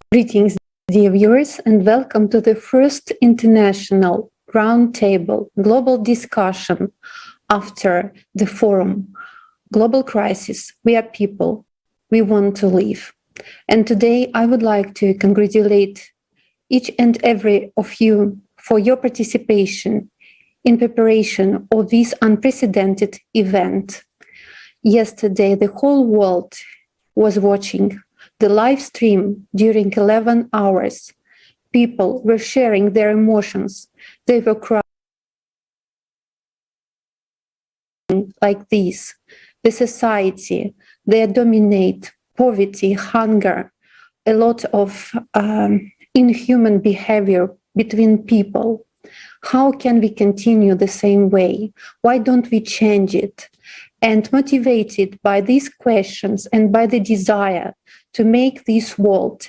Greetings, dear viewers, and welcome to the first international roundtable global discussion after the forum Global Crisis. We are people, we want to live. And today I would like to congratulate each and every of you for your participation in preparation of this unprecedented event. Yesterday, the whole world was watching the live stream during 11 hours. People were sharing their emotions. They were crying like this. The society, they dominate poverty, hunger, a lot of inhuman behavior between people. How can we continue the same way? Why don't we change it? And motivated by these questions and by the desire to make this world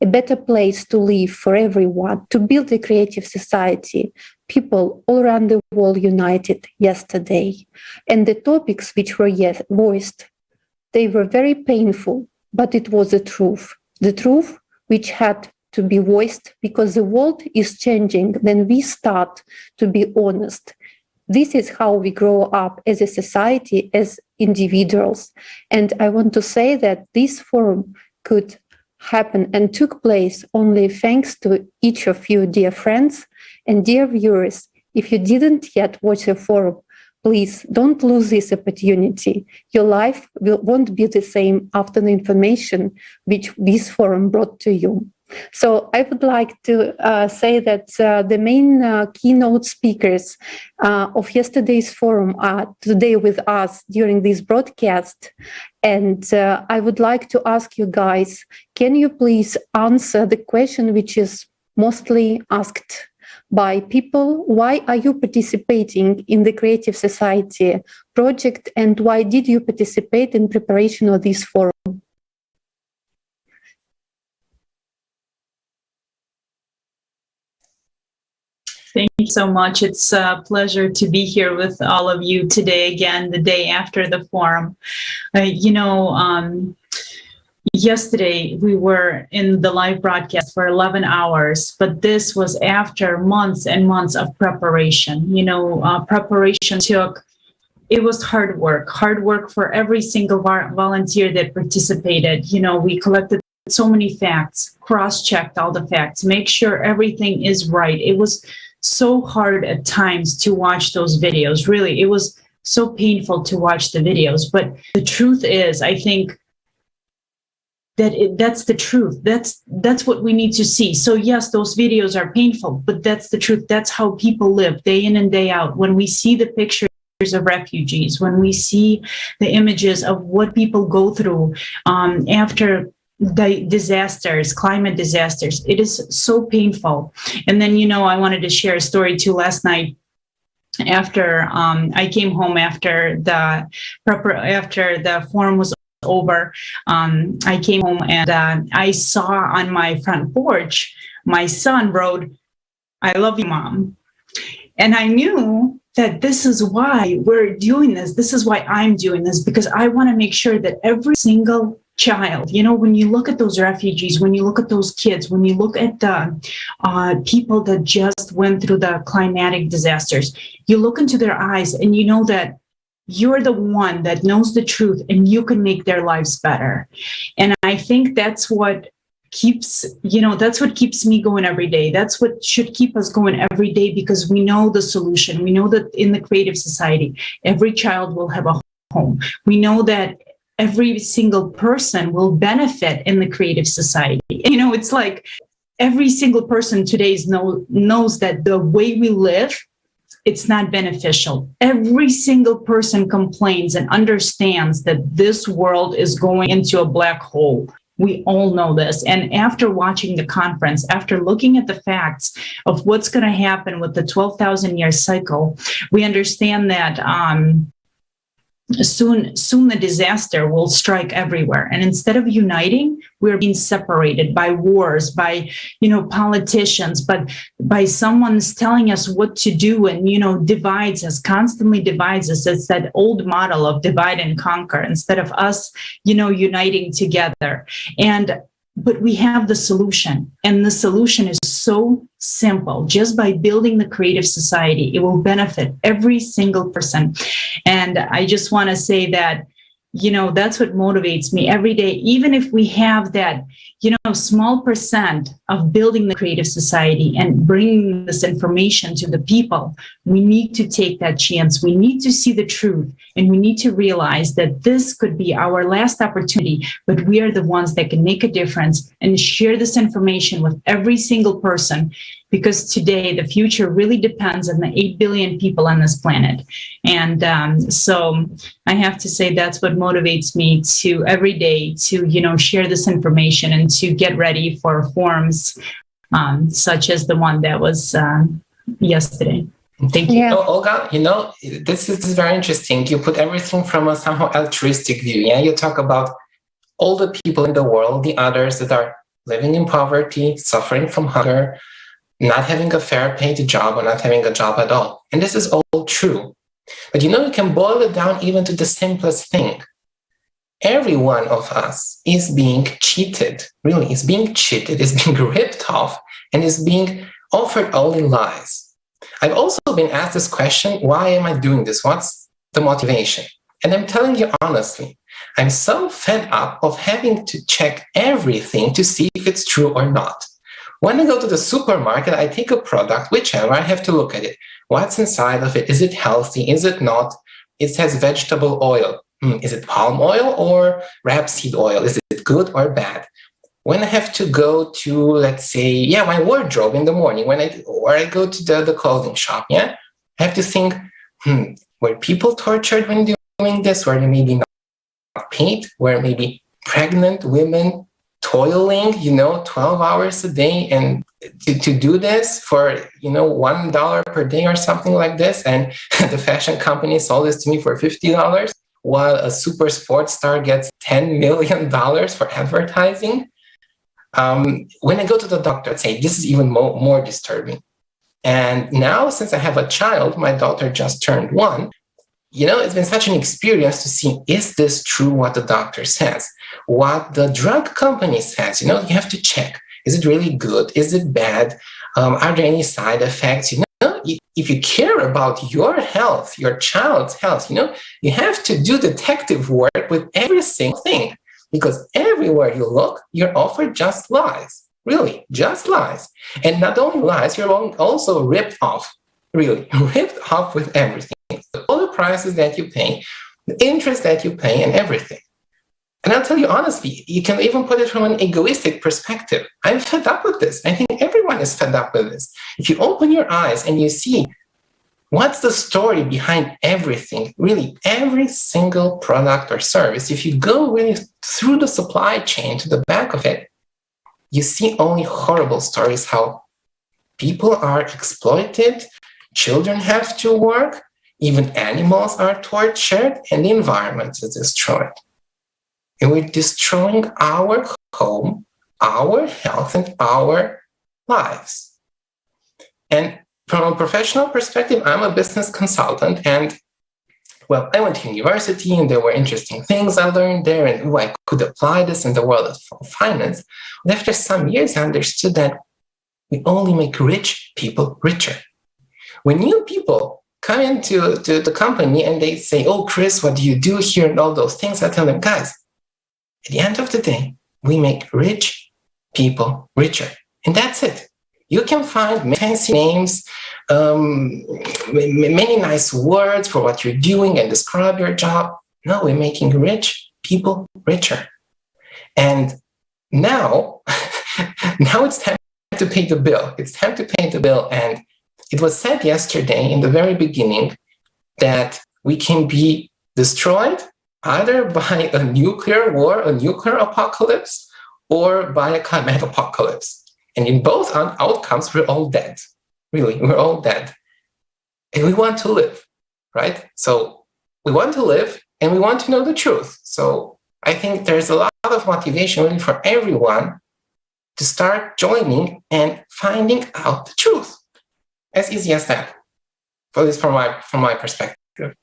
a better place to live for everyone, to build a creative society, people all around the world united yesterday. And the topics which were voiced, they were very painful, but it was the truth which had to be voiced because the world is changing when we start to be honest. This is how we grow up as a society, as individuals. And I want to say that this forum could happen and took place only thanks to each of you, dear friends and dear viewers. If you didn't yet watch the forum, please don't lose this opportunity. Your life won't be the same after the information which this forum brought to you. So I would like to say that the main keynote speakers of yesterday's forum are today with us during this broadcast. And I would like to ask you guys, can you please answer the question which is mostly asked by people? Why are you participating in the Creative Society project, and why did you participate in preparation of this forum? Thank you so much. It's a pleasure to be here with all of you today again, the day after the forum. Yesterday we were in the live broadcast for 11 hours, but this was after months and months of preparation. Preparation it was hard work for every single volunteer that participated. We collected so many facts, cross-checked all the facts, make sure everything is right. It was so hard at times to watch those videos. Really, it was so painful to watch the videos. But the truth is, I think that's the truth. That's what we need to see. So yes, those videos are painful, but that's the truth. That's how people live day in and day out. When we see the pictures of refugees, when we see the images of what people go through after the disasters, climate disasters, it is so painful. And then, I wanted to share a story too. Last night, after I came home after the forum was over, I came home and I saw on my front porch, my son wrote, "I love you, Mom." And I knew that this is why we're doing this. This is why I'm doing this, because I want to make sure that every single child, when you look at those refugees, when you look at those kids, when you look at the people that just went through the climatic disasters, you look into their eyes and you know that you're the one that knows the truth and you can make their lives better. And I think that's what keeps me going every day. That's what should keep us going every day, because we know the solution. We know that in the Creative Society, every child will have a home. We know that every single person will benefit in the Creative Society. It's like every single person today knows that the way we live, it's not beneficial. Every single person complains and understands that this world is going into a black hole. We all know this. And after watching the conference, after looking at the facts of what's going to happen with the 12,000-year cycle, we understand that soon the disaster will strike everywhere. And instead of uniting, we're being separated by wars, by, politicians, but by someone's telling us what to do and, constantly divides us. It's that old model of divide and conquer instead of us, uniting together. And but we have the solution, and the solution is so simple. Just by building the creative society, it will benefit every single person. And I just want to say that, that's what motivates me every day. Even if we have that, small percent of building the creative society and bringing this information to the people, we need to take that chance. We need to see the truth, and we need to realize that this could be our last opportunity, but we are the ones that can make a difference and share this information with every single person, because today the future really depends on the 8 billion people on this planet. And so I have to say that's what motivates me to every day to, share this information and to get ready for forums such as the one that was yesterday. Thank you. Yeah. Olga, this is very interesting. You put everything from a somehow altruistic view. Yeah, you talk about all the people in the world, the others that are living in poverty, suffering from hunger, not having a fair paid job or not having a job at all. And this is all true. But you can boil it down even to the simplest thing. Every one of us is being cheated, really, is being cheated, is being ripped off, and is being offered only lies. I've also been asked this question, why am I doing this? What's the motivation? And I'm telling you honestly, I'm so fed up of having to check everything to see if it's true or not. When I go to the supermarket, I take a product, whichever, I have to look at it. What's inside of it? Is it healthy? Is it not? It says vegetable oil. Is it palm oil or rapeseed oil? Is it good or bad? When I have to go to, let's say, my wardrobe in the morning, when I go to the clothing shop, I have to think, were people tortured when doing this? Were they maybe not paid? Were maybe pregnant women toiling, 12 hours a day and to do this for, $1 per day or something like this? And the fashion company sold this to me for $50, while a super sports star gets $10 million for advertising. When I go to the doctor, I'd say this is even more disturbing. And now, since I have a child, my daughter just turned 1, it's been such an experience to see, is this true what the doctor says? What the drug company says, you have to check. Is it really good? Is it bad? Are there any side effects? If you care about your health, your child's health, you have to do detective work with every single thing, because everywhere you look, you're offered just lies, really, just lies. And not only lies, you're also ripped off, really, ripped off with everything. All the prices that you pay, the interest that you pay, and everything. And I'll tell you honestly, you can even put it from an egoistic perspective. I'm fed up with this. I think everyone is fed up with this. If you open your eyes and you see what's the story behind everything, really every single product or service, if you go really through the supply chain to the back of it, you see only horrible stories, how people are exploited, children have to work, even animals are tortured, and the environment is destroyed. And we're destroying our home, our health, and our lives. And from a professional perspective, I'm a business consultant. And, I went to university, and there were interesting things I learned there, and I could apply this in the world of finance. But after some years, I understood that we only make rich people richer. When new people come into the company and they say, oh, Chris, what do you do here? And all those things, I tell them, guys, at the end of the day, we make rich people richer. And that's it. You can find fancy names, many nice words for what you're doing and describe your job. No, we're making rich people richer. And now it's time to pay the bill. It's time to pay the bill. And it was said yesterday in the very beginning that we can be destroyed either by a nuclear war, a nuclear apocalypse, or by a climate apocalypse. And in both outcomes, we're all dead. Really, we're all dead. And we want to live, right? So we want to live and we want to know the truth. So I think there's a lot of motivation really for everyone to start joining and finding out the truth. As easy as that. At least from my perspective.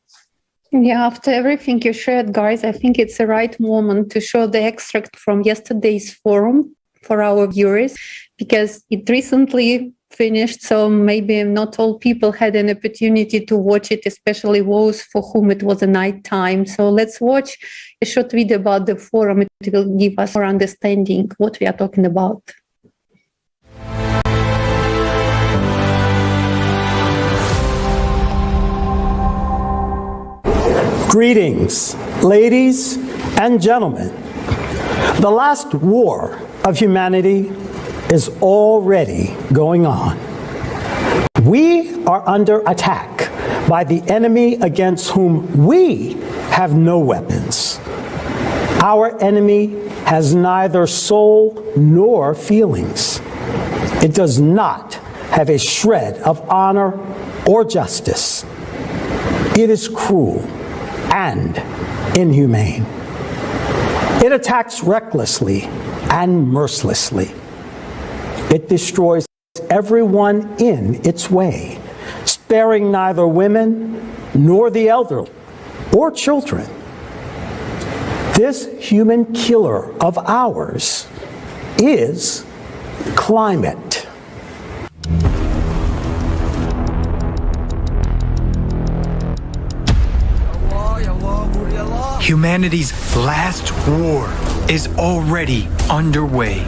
Yeah, after everything you shared, guys, I think it's the right moment to show the extract from yesterday's forum. for our viewers because it recently finished, so maybe not all people had an opportunity to watch it, especially those for whom it was a night time. So let's watch a short video about the forum. It will give us more understanding what we are talking about. Greetings, ladies and gentlemen. The last war of humanity is already going on. We are under attack by the enemy against whom we have no weapons. Our enemy has neither soul nor feelings. It does not have a shred of honor or justice. It is cruel and inhumane. It attacks recklessly and mercilessly. It destroys everyone in its way, sparing neither women nor the elderly or children. This human killer of ours is climate. Humanity's last war is already underway.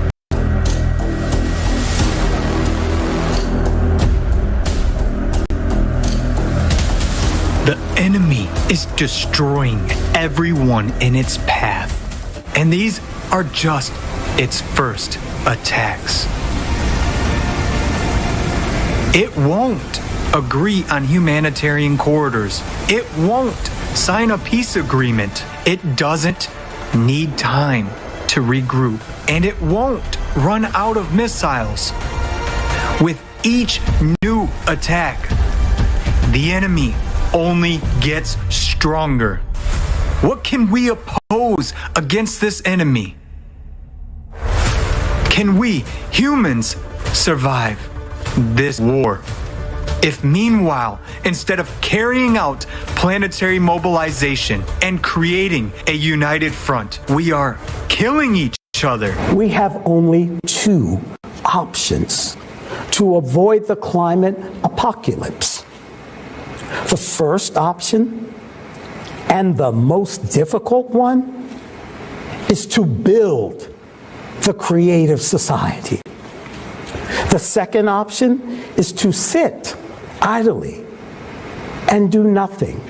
The enemy is destroying everyone in its path, and these are just its first attacks. It won't agree on humanitarian corridors. It won't sign a peace agreement. It doesn't need time to regroup, and it won't run out of missiles. With each new attack, the enemy only gets stronger. What can we oppose against this enemy? Can we, humans, survive this war? If meanwhile, instead of carrying out planetary mobilization and creating a united front, we are killing each other. We have only two options to avoid the climate apocalypse. The first option, and the most difficult one, is to build the creative society. The second option is to sit idly and do nothing.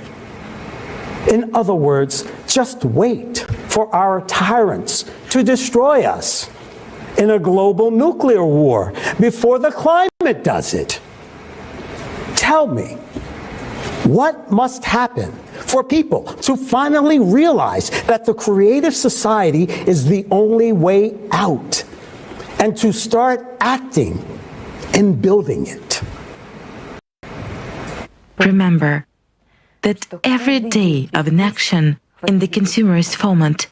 In other words, just wait for our tyrants to destroy us in a global nuclear war before the climate does it. Tell me, what must happen for people to finally realize that the creative society is the only way out and to start acting in building it? Remember that every day of inaction in the consumerist format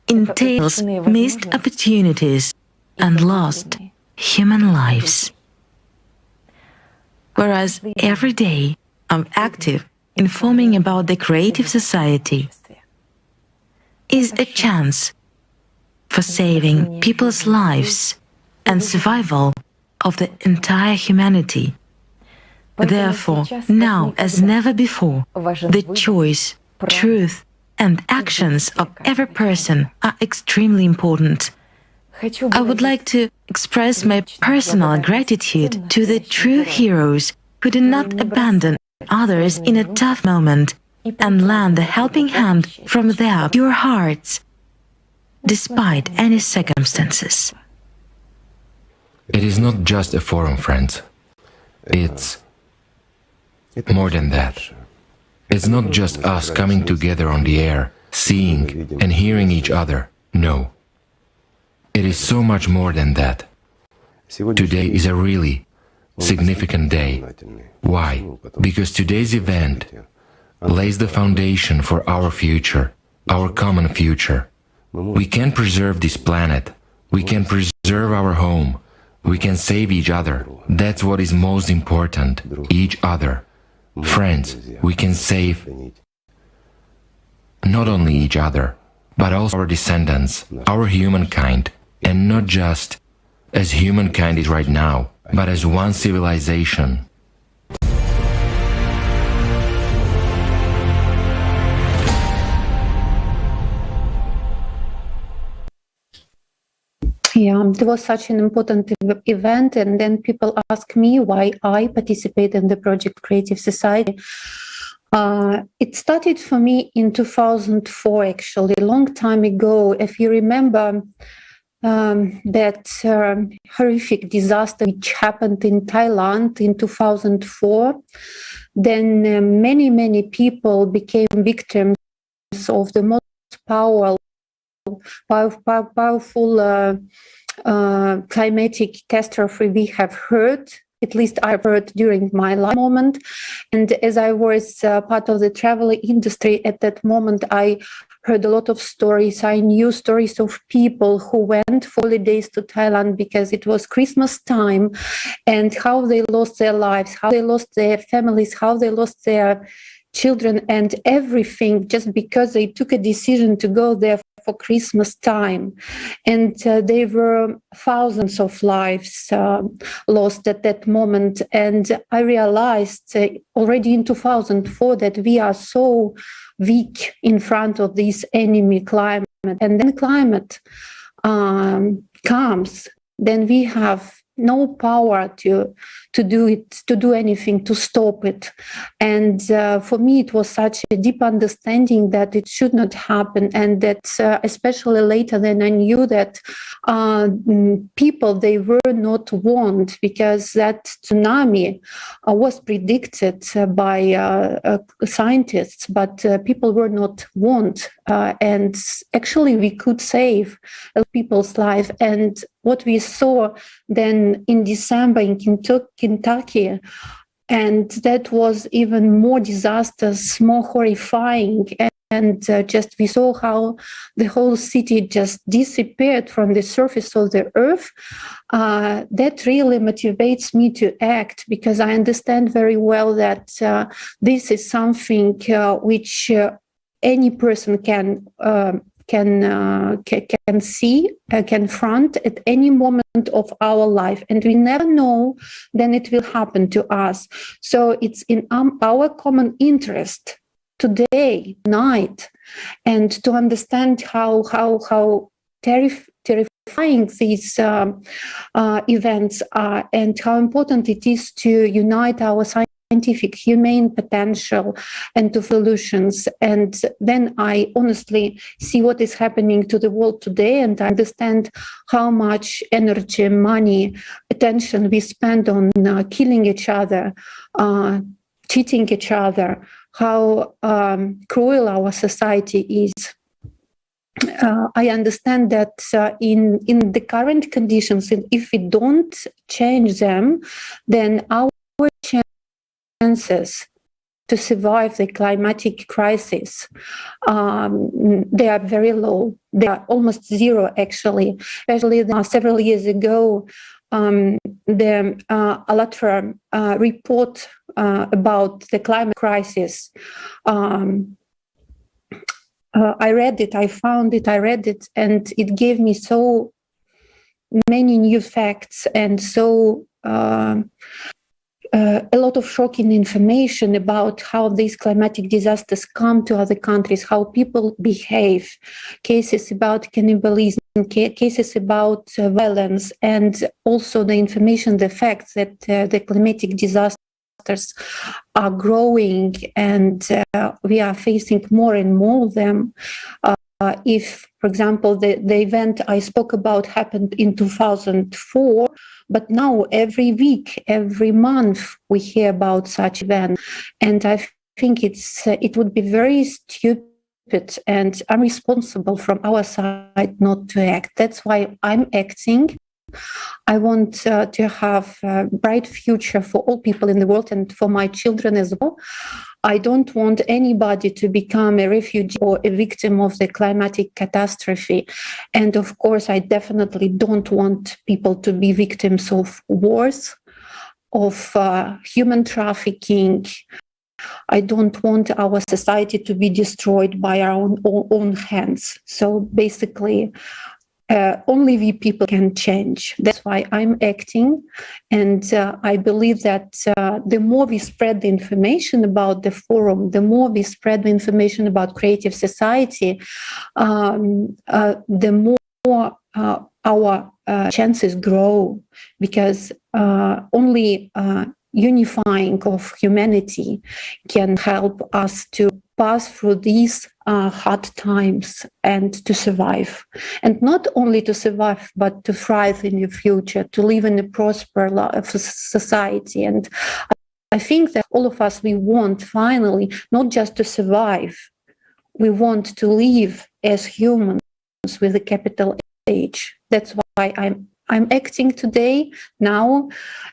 entails missed opportunities and lost human lives. Whereas every day of active informing about the creative society is a chance for saving people's lives and survival of the entire humanity. Therefore, now as never before, the choice, truth, and actions of every person are extremely important. I would like to express my personal gratitude to the true heroes who did not abandon others in a tough moment and lend a helping hand from their pure hearts, despite any circumstances. It is not just a forum, friends. It's more than that. It's not just us coming together on the air, seeing and hearing each other. No. It is so much more than that. Today is a really significant day. Why? Because today's event lays the foundation for our future, our common future. We can preserve this planet. We can preserve our home. We can save each other. That's what is most important, each other. Friends, we can save not only each other, but also our descendants, our humankind. and not just as humankind is right now, but as one civilization. Yeah, it was such an important event, and then people ask me why I participate in the project Creative Society. It started for me in 2004, actually, a long time ago. If you remember that horrific disaster which happened in Thailand in 2004, then many people became victims of the most powerful climatic catastrophe we have heard. At least I've heard during my life moment. And as I was part of the travel industry at that moment, I heard a lot of stories. I knew stories of people who went for holidays to Thailand because it was Christmas time, and how they lost their lives, how they lost their families, how they lost their children and everything just because they took a decision to go there for Christmas time. And there were thousands of lives lost at that moment. And I realized already in 2004 that we are so weak in front of this enemy climate. And then climate comes, then we have no power to do anything to stop it. And for me, it was such a deep understanding that it should not happen, and that especially later then I knew that people, they were not warned, because that tsunami was predicted by scientists, but people were not warned. And actually we could save people's life. And what we saw then in December in Kentucky, and that was even more disastrous, more horrifying. And just we saw how the whole city just disappeared from the surface of the earth. That really motivates me to act, because I understand very well that this is something which any person can see, confront at any moment of our life, and we never know then it will happen to us. So it's in our common interest today, night, and to understand how terrifying these events are, and how important it is to unite our scientific, humane potential and to solutions. And then I honestly see what is happening to the world today, and I understand how much energy, money, attention we spend on killing each other, cheating each other, how cruel our society is. I understand that in the current conditions, and if we don't change them, then our chances to survive the climatic crisis, they are very low. They are almost zero, actually. Especially several years ago, the ALLATRA report about the climate crisis, I read it, I found it, I read it, and it gave me so many new facts and so a lot of shocking information about how these climatic disasters come to other countries, how people behave, cases about cannibalism, cases about violence, and also the information, the facts that the climatic disasters are growing, and we are facing more and more of them. If, for example, the event I spoke about happened in 2004, but now every week, every month, we hear about such events. And I think it would be very stupid and unresponsible from our side not to act. That's why I'm acting. I want to have a bright future for all people in the world and for my children as well. I don't want anybody to become a refugee or a victim of the climatic catastrophe. And of course, I definitely don't want people to be victims of wars, of human trafficking. I don't want our society to be destroyed by our own hands. So basically, only we people can change. That's why I'm acting. And I believe that the more we spread the information about the forum, the more we spread the information about creative society, the more our chances grow, because only unifying of humanity can help us to pass through these hard times and to survive. And not only to survive, but to thrive in the future, to live in a prosperous society. And I think that all of us, we want finally not just to survive, we want to live as humans with a capital H. That's why I'm acting today, now,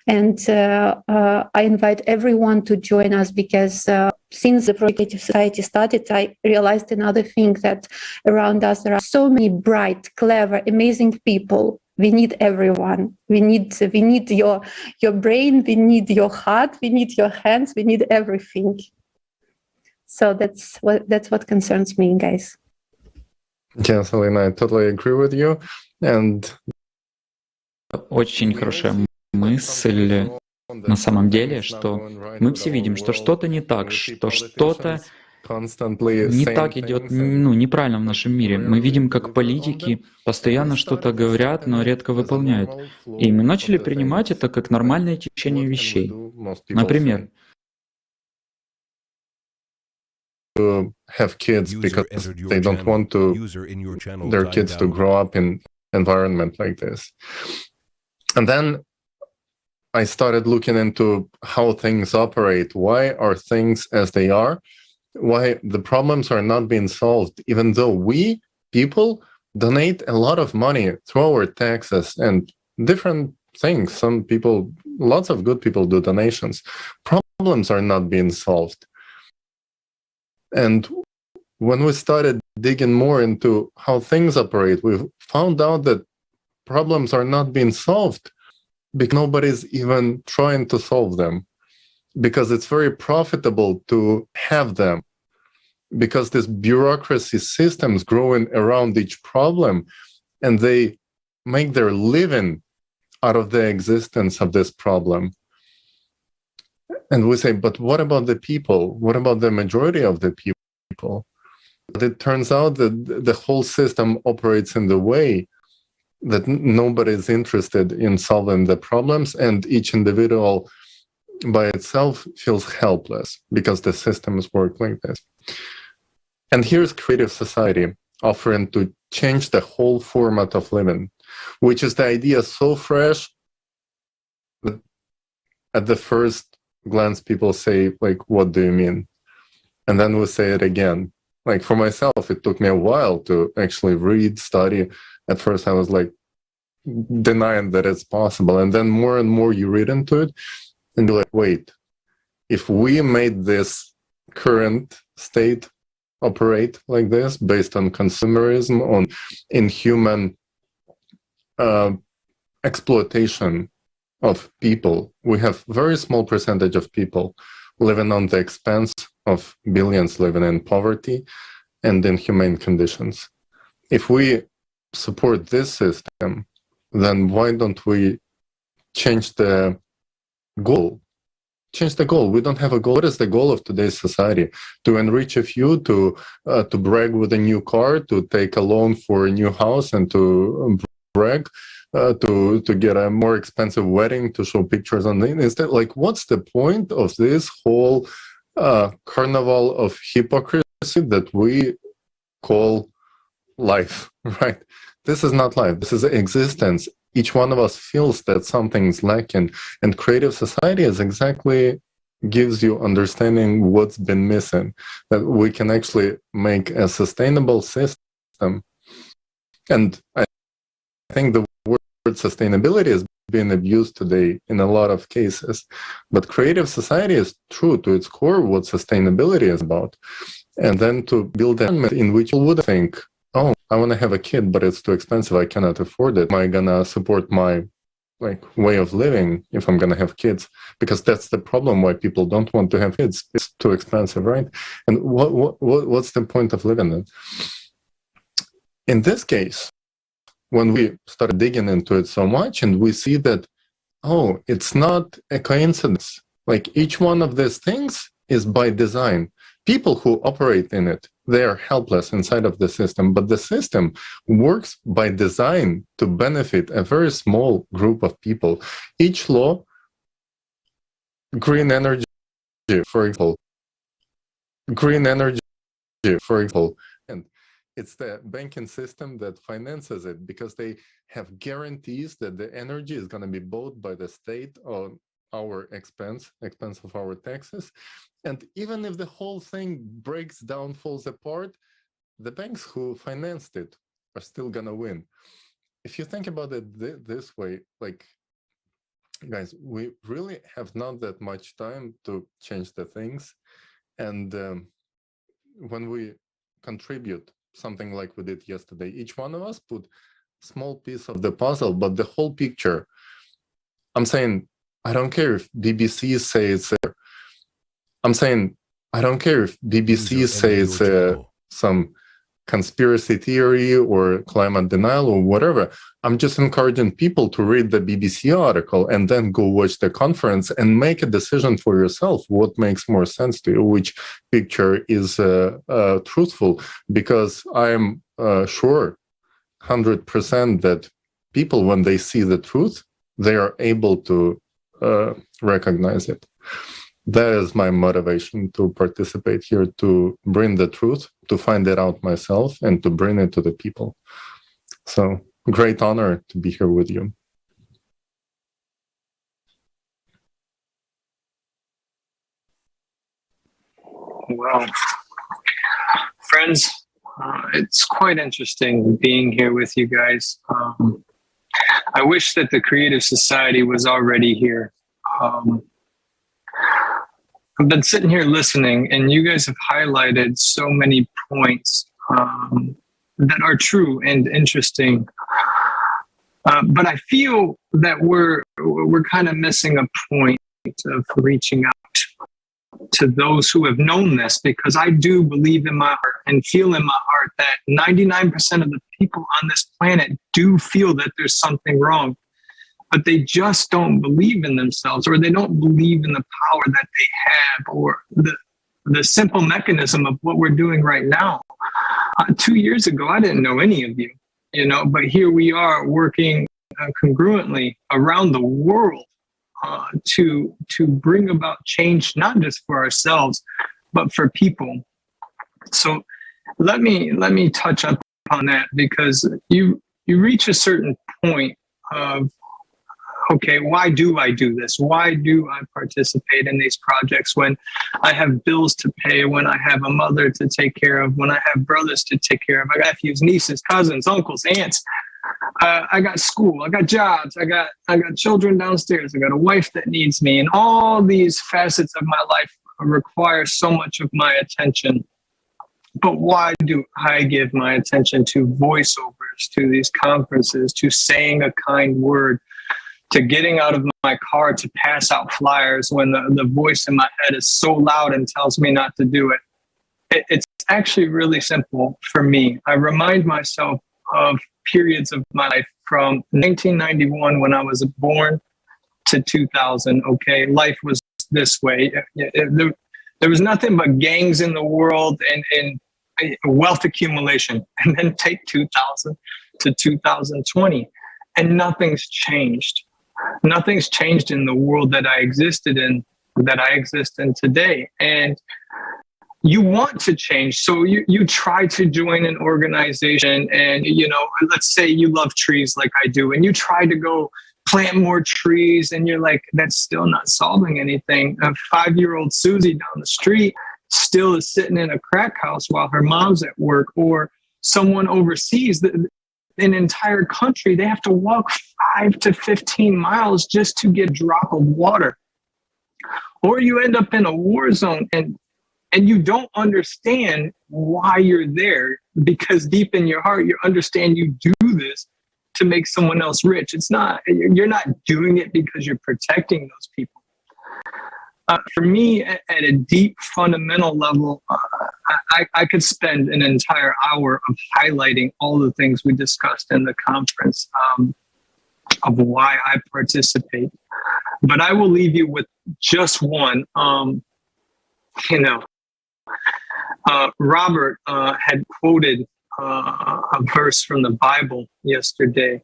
and I invite everyone to join us, because since the Creative Society started, I realized another thing, that around us there are so many bright, clever, amazing people. We need everyone. We need your brain, we need your heart, we need your hands, we need everything. So that's what concerns me, guys. Yes, Alina, I totally agree with you. And очень хорошая мысль на самом деле, что мы все видим, что что-то не так, что что-то не так идет, неправильно в нашем мире. Мы видим, как политики постоянно что-то говорят, но редко выполняют. И мы начали принимать это как нормальное течение вещей. Например, have kids because they don't want their kids to grow up in environment like this. And then I started looking into how things operate. Why are things as they are? Why the problems are not being solved, even though we, people, donate a lot of money through our taxes and different things. Some people, lots of good people do donations. Problems are not being solved. And when we started digging more into how things operate, we found out that problems are not being solved because nobody's even trying to solve them, because it's very profitable to have them, because this bureaucracy systems growing around each problem, and they make their living out of the existence of this problem. And we say, but what about the people? What about the majority of the people? But it turns out that the whole system operates in the way that nobody is interested in solving the problems, and each individual by itself feels helpless because the systems work like this. And here's Creative Society offering to change the whole format of living, which is the idea so fresh that at the first glance people say, like, what do you mean? And then we say it again. Like, for myself, it took me a while to actually read, study. At first I was like denying that it's possible, and then more and more you read into it and you're like, wait, if we made this current state operate like this based on consumerism, on inhuman exploitation of people, we have very small percentage of people living on the expense of billions living in poverty and inhumane conditions. If we support this system, then why don't we change the goal? Change the goal. We don't have a goal. What is the goal of today's society? To enrich a few, to brag with a new car, to take a loan for a new house, and to brag, to get a more expensive wedding, to show pictures on the internet. Like, what's the point of this whole carnival of hypocrisy that we call life, right? This is not life. This is existence. Each one of us feels that something's lacking, and Creative Society is exactly gives you understanding what's been missing, that we can actually make a sustainable system. And I think the word sustainability is being abused today in a lot of cases, but Creative Society is true to its core what sustainability is about. And then to build an environment in which you would think, oh, I want to have a kid, but it's too expensive, I cannot afford it. Am I gonna support my way of living if I'm gonna have kids? Because that's the problem why people don't want to have kids. It's too expensive, right? And what's the point of living then? In this case, when we start digging into it so much, and we see that, oh, it's not a coincidence. Like each one of these things is by design. People who operate in it, they are helpless inside of the system, but the system works by design to benefit a very small group of people. Each law, green energy, for example, and it's the banking system that finances it because they have guarantees that the energy is going to be bought by the state on our expense of our taxes. And even if the whole thing breaks down, falls apart, the banks who financed it are still going to win. If you think about it this way, like, guys, we really have not that much time to change the things. And when we contribute something like we did yesterday, each one of us put small piece of the puzzle, but the whole picture. I'm saying, I don't care if BBC say it's I'm saying, I don't care if BBC says some conspiracy theory or climate denial or whatever. I'm just encouraging people to read the BBC article and then go watch the conference and make a decision for yourself what makes more sense to you, which picture is truthful, because I'm sure 100% that people, when they see the truth, they are able to recognize it. That is my motivation to participate here, to bring the truth, to find it out myself, and to bring it to the people. So, great honor to be here with you. Well, friends, it's quite interesting being here with you guys. I wish that the Creative Society was already here. I've been sitting here listening, and you guys have highlighted so many points that are true and interesting. But I feel that we're kind of missing a point of reaching out to those who have known this, because I do believe in my heart and feel in my heart that 99% of the people on this planet do feel that there's something wrong, but they just don't believe in themselves, or they don't believe in the power that they have, or the simple mechanism of what we're doing right now. 2 years ago, I didn't know any of you, but here we are working congruently around the world to bring about change, not just for ourselves, but for people. So let me touch up on that, because you reach a certain point of, okay, why do I do this? Why do I participate in these projects when I have bills to pay, when I have a mother to take care of, when I have brothers to take care of, I got nephews, nieces, cousins, uncles, aunts, I got school, I got jobs, I got children downstairs, I got a wife that needs me, and all these facets of my life require so much of my attention. But why do I give my attention to voiceovers, to these conferences, to saying a kind word, to getting out of my car to pass out flyers when the voice in my head is so loud and tells me not to do it? It's actually really simple for me. I remind myself of periods of my life from 1991 when I was born to 2000. Okay, life was this way. There was nothing but gangs in the world and wealth accumulation. And then take 2000 to 2020, and nothing's changed. Nothing's changed in the world that I existed in, that I exist in today. And you want to change. So you try to join an organization, and, let's say you love trees like I do, and you try to go plant more trees, and you're like, that's still not solving anything. A 5-year-old Susie down the street still is sitting in a crack house while her mom's at work, or someone overseas, an entire country, they have to walk 5 to 15 miles just to get a drop of water. Or you end up in a war zone, and you don't understand why you're there, because deep in your heart, you understand you do this to make someone else rich. You're not doing it because you're protecting those people. For me, at a deep fundamental level, I could spend an entire hour of highlighting all the things we discussed in the conference, of why I participate. But I will leave you with just one. Robert had quoted a verse from the Bible yesterday.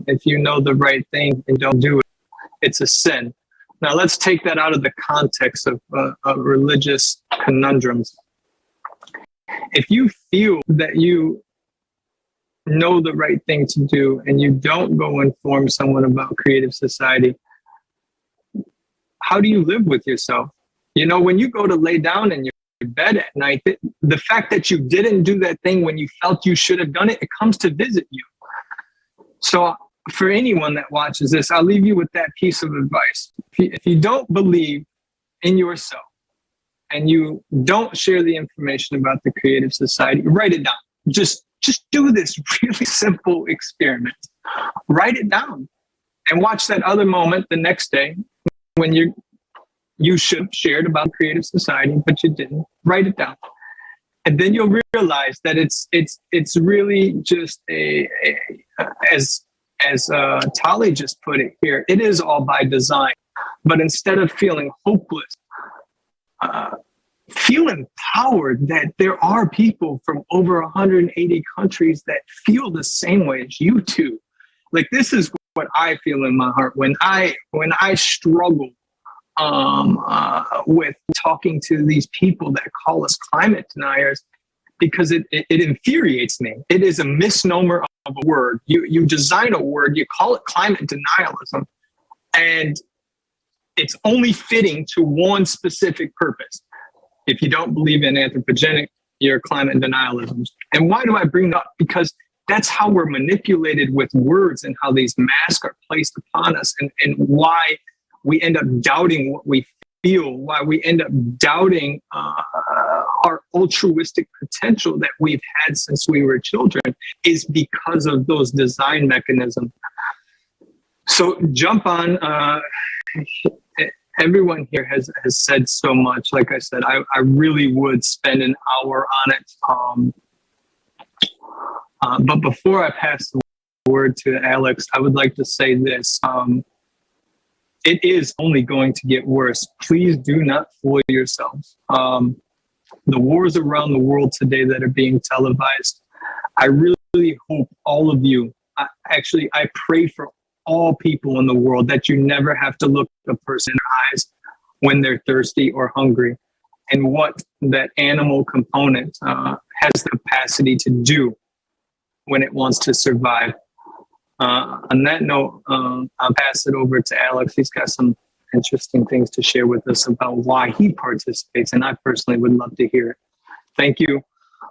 If you know the right thing and don't do it, it's a sin. Now let's take that out of the context of religious conundrums. If you feel that you know the right thing to do and you don't go inform someone about creative society, how do you live with yourself? You know, when you go to lay down in your bed at night, the fact that you didn't do that thing when you felt you should have done it, it comes to visit you. So for anyone that watches this, I'll leave you with that piece of advice. If you don't believe in yourself and you don't share the information about the creative society, write it down. Just do this really simple experiment. Write it down and watch that other moment the next day when you should have shared about creative society, but you didn't. Write it down. And then you'll realize that it's really just as Taliy just put it here, it is all by design. But instead of feeling hopeless, feel empowered that there are people from over 180 countries that feel the same way as you do. Like, this is what I feel in my heart when I struggle with talking to these people that call us climate deniers, because it infuriates me. It is a misnomer of a word. You design a word, you call it climate denialism, and it's only fitting to one specific purpose. If you don't believe in anthropogenic, you're climate denialism. And why do I bring that up? Because that's how we're manipulated with words and how these masks are placed upon us, and why we end up doubting what we feel, why we end up doubting our altruistic potential that we've had since we were children, is because of those design mechanisms. So jump on. Everyone here has said so much. Like I said, I really would spend an hour on it. But before I pass the word to Alex, I would like to say this. It is only going to get worse. Please do not fool yourselves. The wars around the world today that are being televised, I really hope all of you, I pray for all people in the world that you never have to look a person in the eyes when they're thirsty or hungry, and what that animal component has the capacity to do when it wants to survive. On that note, I'll pass it over to Alex. He's got some interesting things to share with us about why he participates, and I personally would love to hear it. Thank you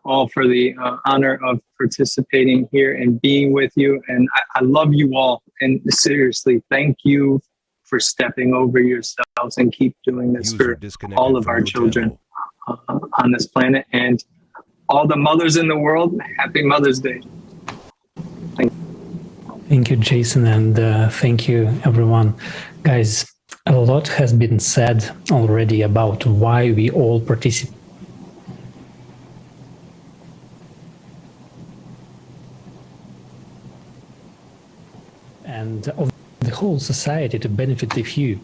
all for the honor of participating here and being with you. And I love you all. And seriously, thank you for stepping over yourselves, and keep doing this for all of our children on this planet, and all the mothers in the world. Happy Mother's Day. Thank you. Thank you, Jason, and thank you, everyone. Guys, a lot has been said already about why we all participate. And of the whole society to benefit the few.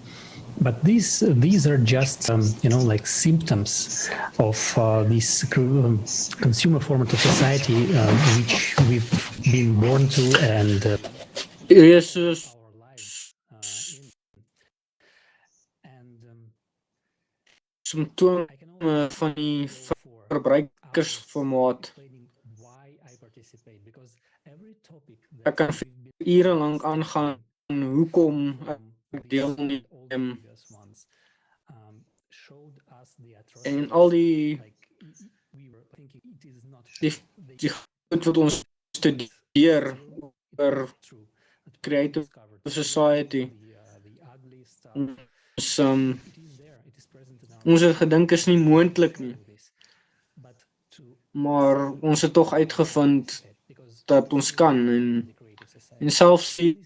But these are just, like symptoms of this consumer formative society which we've been born to, and Yes, symptoom van die verbruikersformaat. Ek kan vir ure lank aangaan hoekom ek deelneem en al die goed wat ons studeer oor creative society. Ons het gedink is nie moontlik nie, maar ons het tog uitgevind dat ons kan, en selfs die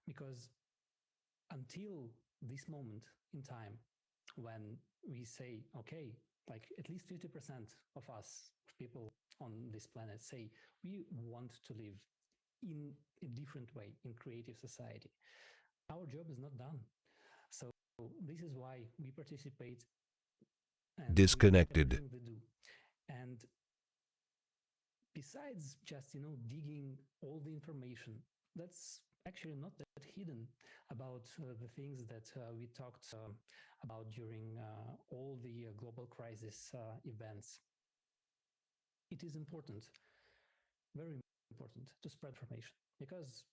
because until this moment in time when we say, okay, like at least 50% of us, people on this planet, say we want to live in a different way, in creative society. Our job is not done. So this is why we participate. And disconnected. we do. And besides just, digging all the information, that's actually not that hidden about the things that we talked about during all the global crisis events. It is important, very important, to spread information because,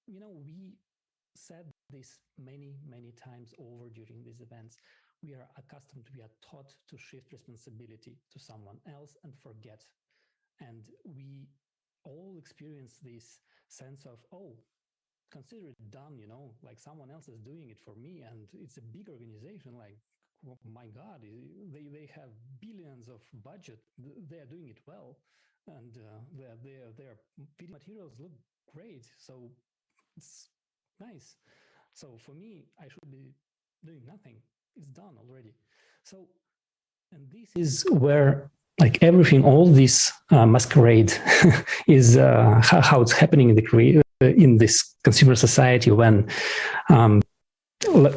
we said this many, many times over during these events. We are accustomed, we are taught to shift responsibility to someone else and forget. And we all experience this sense of, oh, consider it done, like someone else is doing it for me. And it's a big organization, like, oh my God, they have billions of budget. They are doing it well. And their video materials look great. So it's nice. So for me, I should be doing nothing. It's done already. So, and this is where, like everything, all this masquerade is how it's happening in this consumer society when,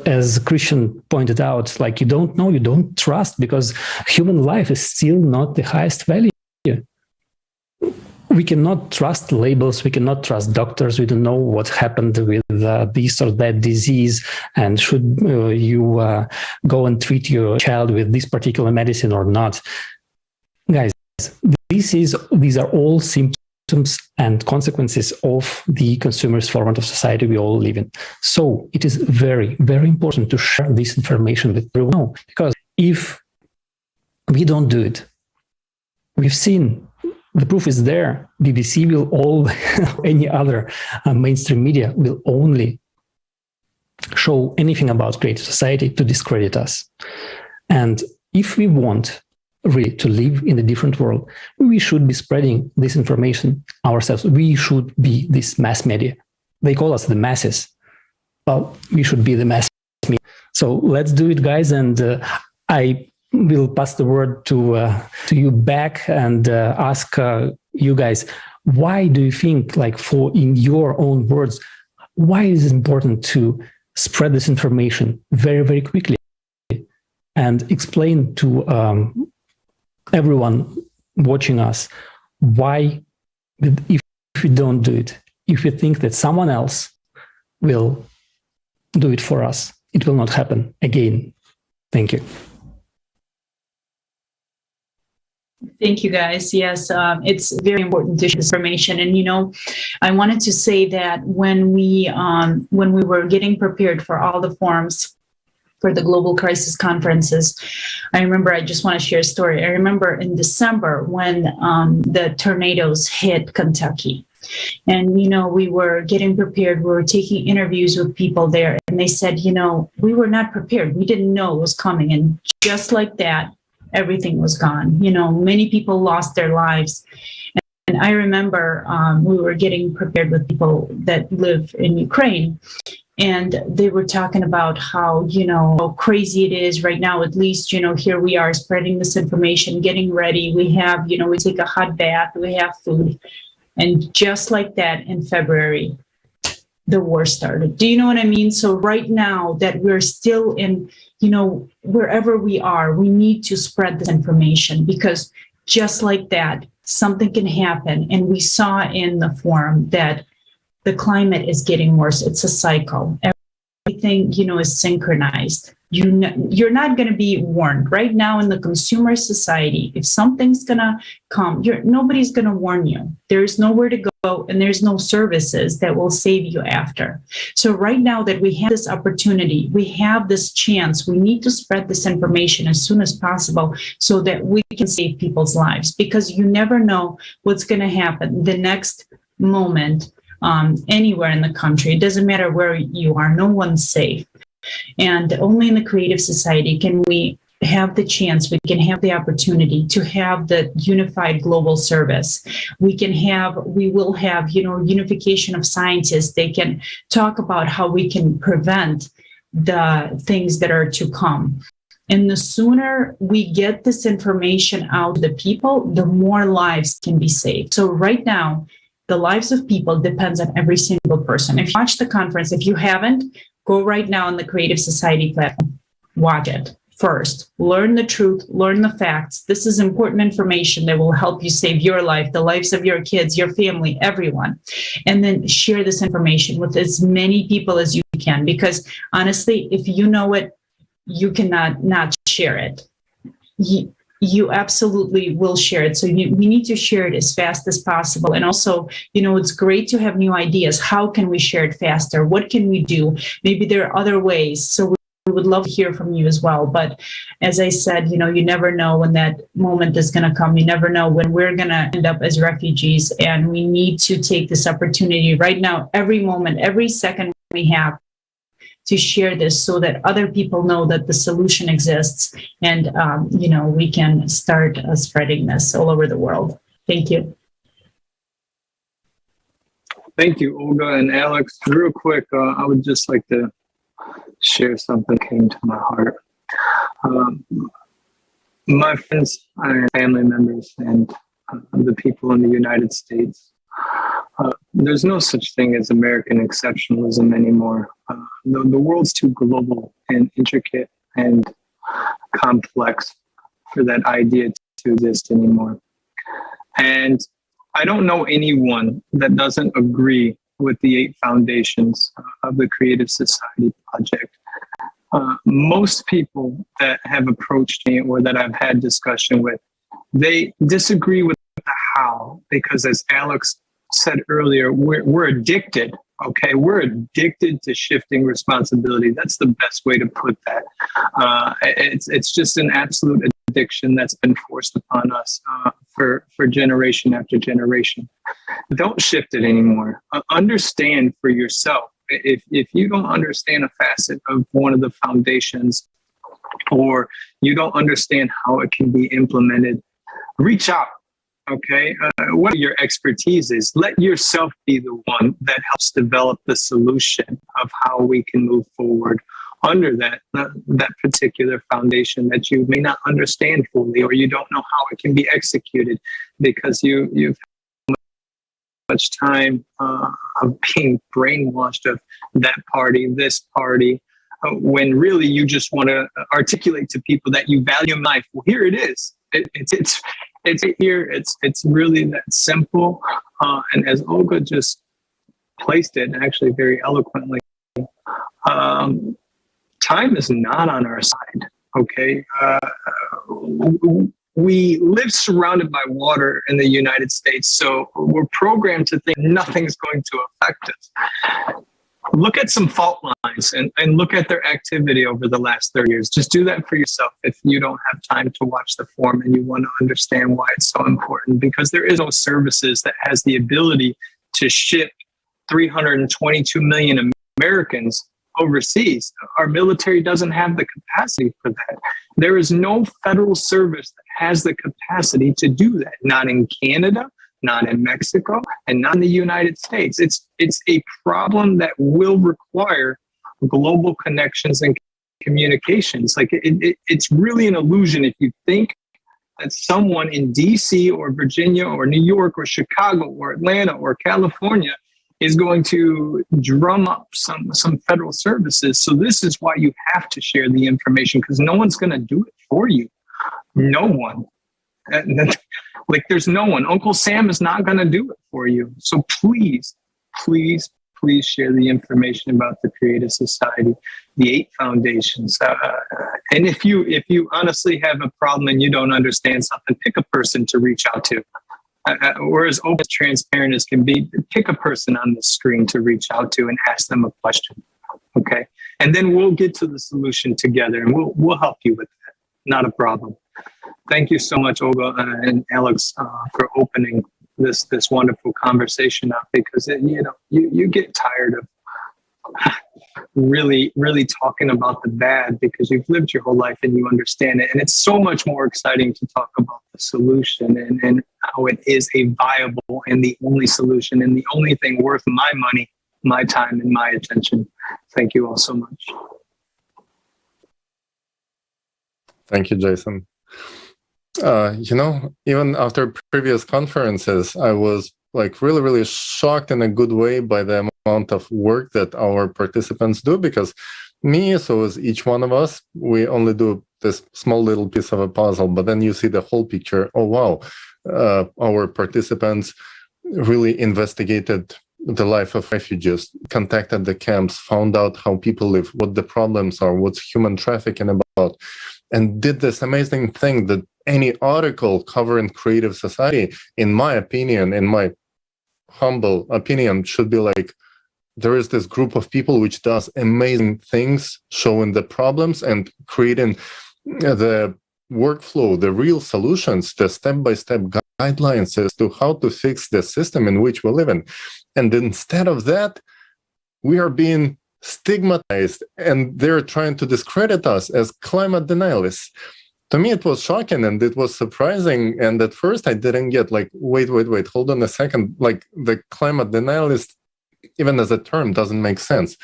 as Christian pointed out, like you don't know, you don't trust, because human life is still not the highest value. We cannot trust labels, we cannot trust doctors, we don't know what happened with this or that disease, and should you go and treat your child with this particular medicine or not. Guys, these are all symptoms and consequences of the consumerist format of society we all live in. So it is very, very important to share this information with everyone, because if we don't do it, we've seen, the proof is there. BBC will any other mainstream media will only show anything about creative society to discredit us. And if we want really to live in a different world, we should be spreading this information ourselves. We should be this mass media. They call us the masses. Well, we should be the mass media. So let's do it, guys. And I will pass the word to you back and ask you guys, why do you think, like in your own words, why is it important to spread this information very, very quickly and explain to everyone watching us why, if we don't do it, if we think that someone else will do it for us, it will not happen again. Thank you. Thank you, guys. Yes, it's very important to share this information. And, I wanted to say that when we were getting prepared for all the forums for the global crisis conferences, I remember, I just want to share a story. I remember in December when the tornadoes hit Kentucky. And, we were getting prepared. We were taking interviews with people there. And they said, we were not prepared. We didn't know it was coming. And just like that, everything was gone. Many people lost their lives. And I remember we were getting prepared with people that live in Ukraine. And they were talking about how crazy it is right now. At least, here we are spreading this information, getting ready. We have, we take a hot bath, we have food. And just like that, in February, the war started. Do you know what I mean? So right now that we're still in, wherever we are, we need to spread this information, because just like that, something can happen. And we saw in the forum that the climate is getting worse. It's a cycle. Everything, is synchronized. You're not going to be warned. Right now in the consumer society, if something's going to come, nobody's going to warn you. There's nowhere to go, and there's no services that will save you after. So right now that we have this opportunity, we have this chance, we need to spread this information as soon as possible so that we can save people's lives, because you never know what's going to happen the next moment anywhere in the country. It doesn't matter where you are. No one's safe. And only in the creative society can we have the chance, we can have the opportunity to have the unified global service. We will have, unification of scientists. They can talk about how we can prevent the things that are to come. And the sooner we get this information out to the people, the more lives can be saved. So right now, the lives of people depends on every single person. If you watch the conference, if you haven't, go right now on the Creative Society platform. Watch it first. Learn the truth, learn the facts. This is important information that will help you save your life, the lives of your kids, your family, everyone. And then share this information with as many people as you can, because honestly, if you know it, you cannot not share it. You absolutely will share it. So we need to share it as fast as possible. And also, it's great to have new ideas. How can we share it faster? What can we do? Maybe there are other ways. So we would love to hear from you as well. But as I said, you never know when that moment is going to come. You never know when we're going to end up as refugees. And we need to take this opportunity right now, every moment, every second we have, to share this so that other people know that the solution exists, and we can start spreading this all over the world. Thank you. Thank you, Olga and Alex. Real quick, I would just like to share something that came to my heart. My friends and family members and the people in the United States, there's no such thing as American exceptionalism anymore. The world's too global and intricate and complex for that idea to exist anymore. And I don't know anyone that doesn't agree with the 8 foundations of the Creative Society Project. Most people that have approached me or that I've had discussion with, they disagree with the how, because as Alex said earlier, we're addicted. Okay, we're addicted to shifting responsibility. That's the best way to put that. It's just an absolute addiction that's been forced upon us for generation after generation. Don't shift it anymore. Understand for yourself. If you don't understand a facet of one of the foundations, or you don't understand how it can be implemented, reach out. Okay, what your expertise is. Let yourself be the one that helps develop the solution of how we can move forward under that particular foundation that you may not understand fully, or you don't know how it can be executed because you've had much time of being brainwashed of that party, this party, when really you just want to articulate to people that you value life. Well, here it is. It's here. It's really that simple. And as Olga just placed it, actually very eloquently, time is not on our side. Okay, we live surrounded by water in the United States, so we're programmed to think nothing's going to affect us. Look at some fault lines and look at their activity over the last 30 years. Just do that for yourself if you don't have time to watch the forum and you want to understand why it's so important, because there is no services that has the ability to ship 322 million Americans overseas. Our military doesn't have the capacity for that. There is no federal service that has the capacity to do that. Not in Canada, not in Mexico, and not in the United States. It's a problem that will require global connections and communications. Like it's really an illusion if you think that someone in DC or Virginia or New York or Chicago or Atlanta or California is going to drum up some federal services. So this is why you have to share the information, because no one's going to do it for you. No one. Like there's no one. Uncle Sam is not going to do it for you. So please, please, please share the information about the Creative Society, the 8 foundations. And if you honestly have a problem and you don't understand something, pick a person to reach out to. Or as open, transparent as can be, pick a person on the screen to reach out to and ask them a question. Okay, and then we'll get to the solution together, and we'll help you with that. Not a problem. Thank you so much, Olga and Alex, for opening this wonderful conversation up, because you get tired of really talking about the bad, because you've lived your whole life and you understand it. And it's so much more exciting to talk about the solution and how it is a viable and the only solution and the only thing worth my money, my time, and my attention. Thank you all so much. Thank you, Jason. Even after previous conferences, I was like really, really shocked in a good way by the amount of work that our participants do, because so is each one of us, we only do this small little piece of a puzzle, but then you see the whole picture. Oh, wow. Our participants really investigated the life of refugees, contacted the camps, found out how people live, what the problems are, what's human trafficking about, and did this amazing thing that any article covering creative society, in my opinion, in my humble opinion, should be like, there is this group of people which does amazing things, showing the problems and creating the workflow, the real solutions, the step-by-step guidelines as to how to fix the system in which we live in. And instead of that, we are being stigmatized, and they're trying to discredit us as climate denialists. To me, it was shocking and it was surprising. And at first I didn't get like, wait, hold on a second. Like, the climate denialist, even as a term, doesn't make sense.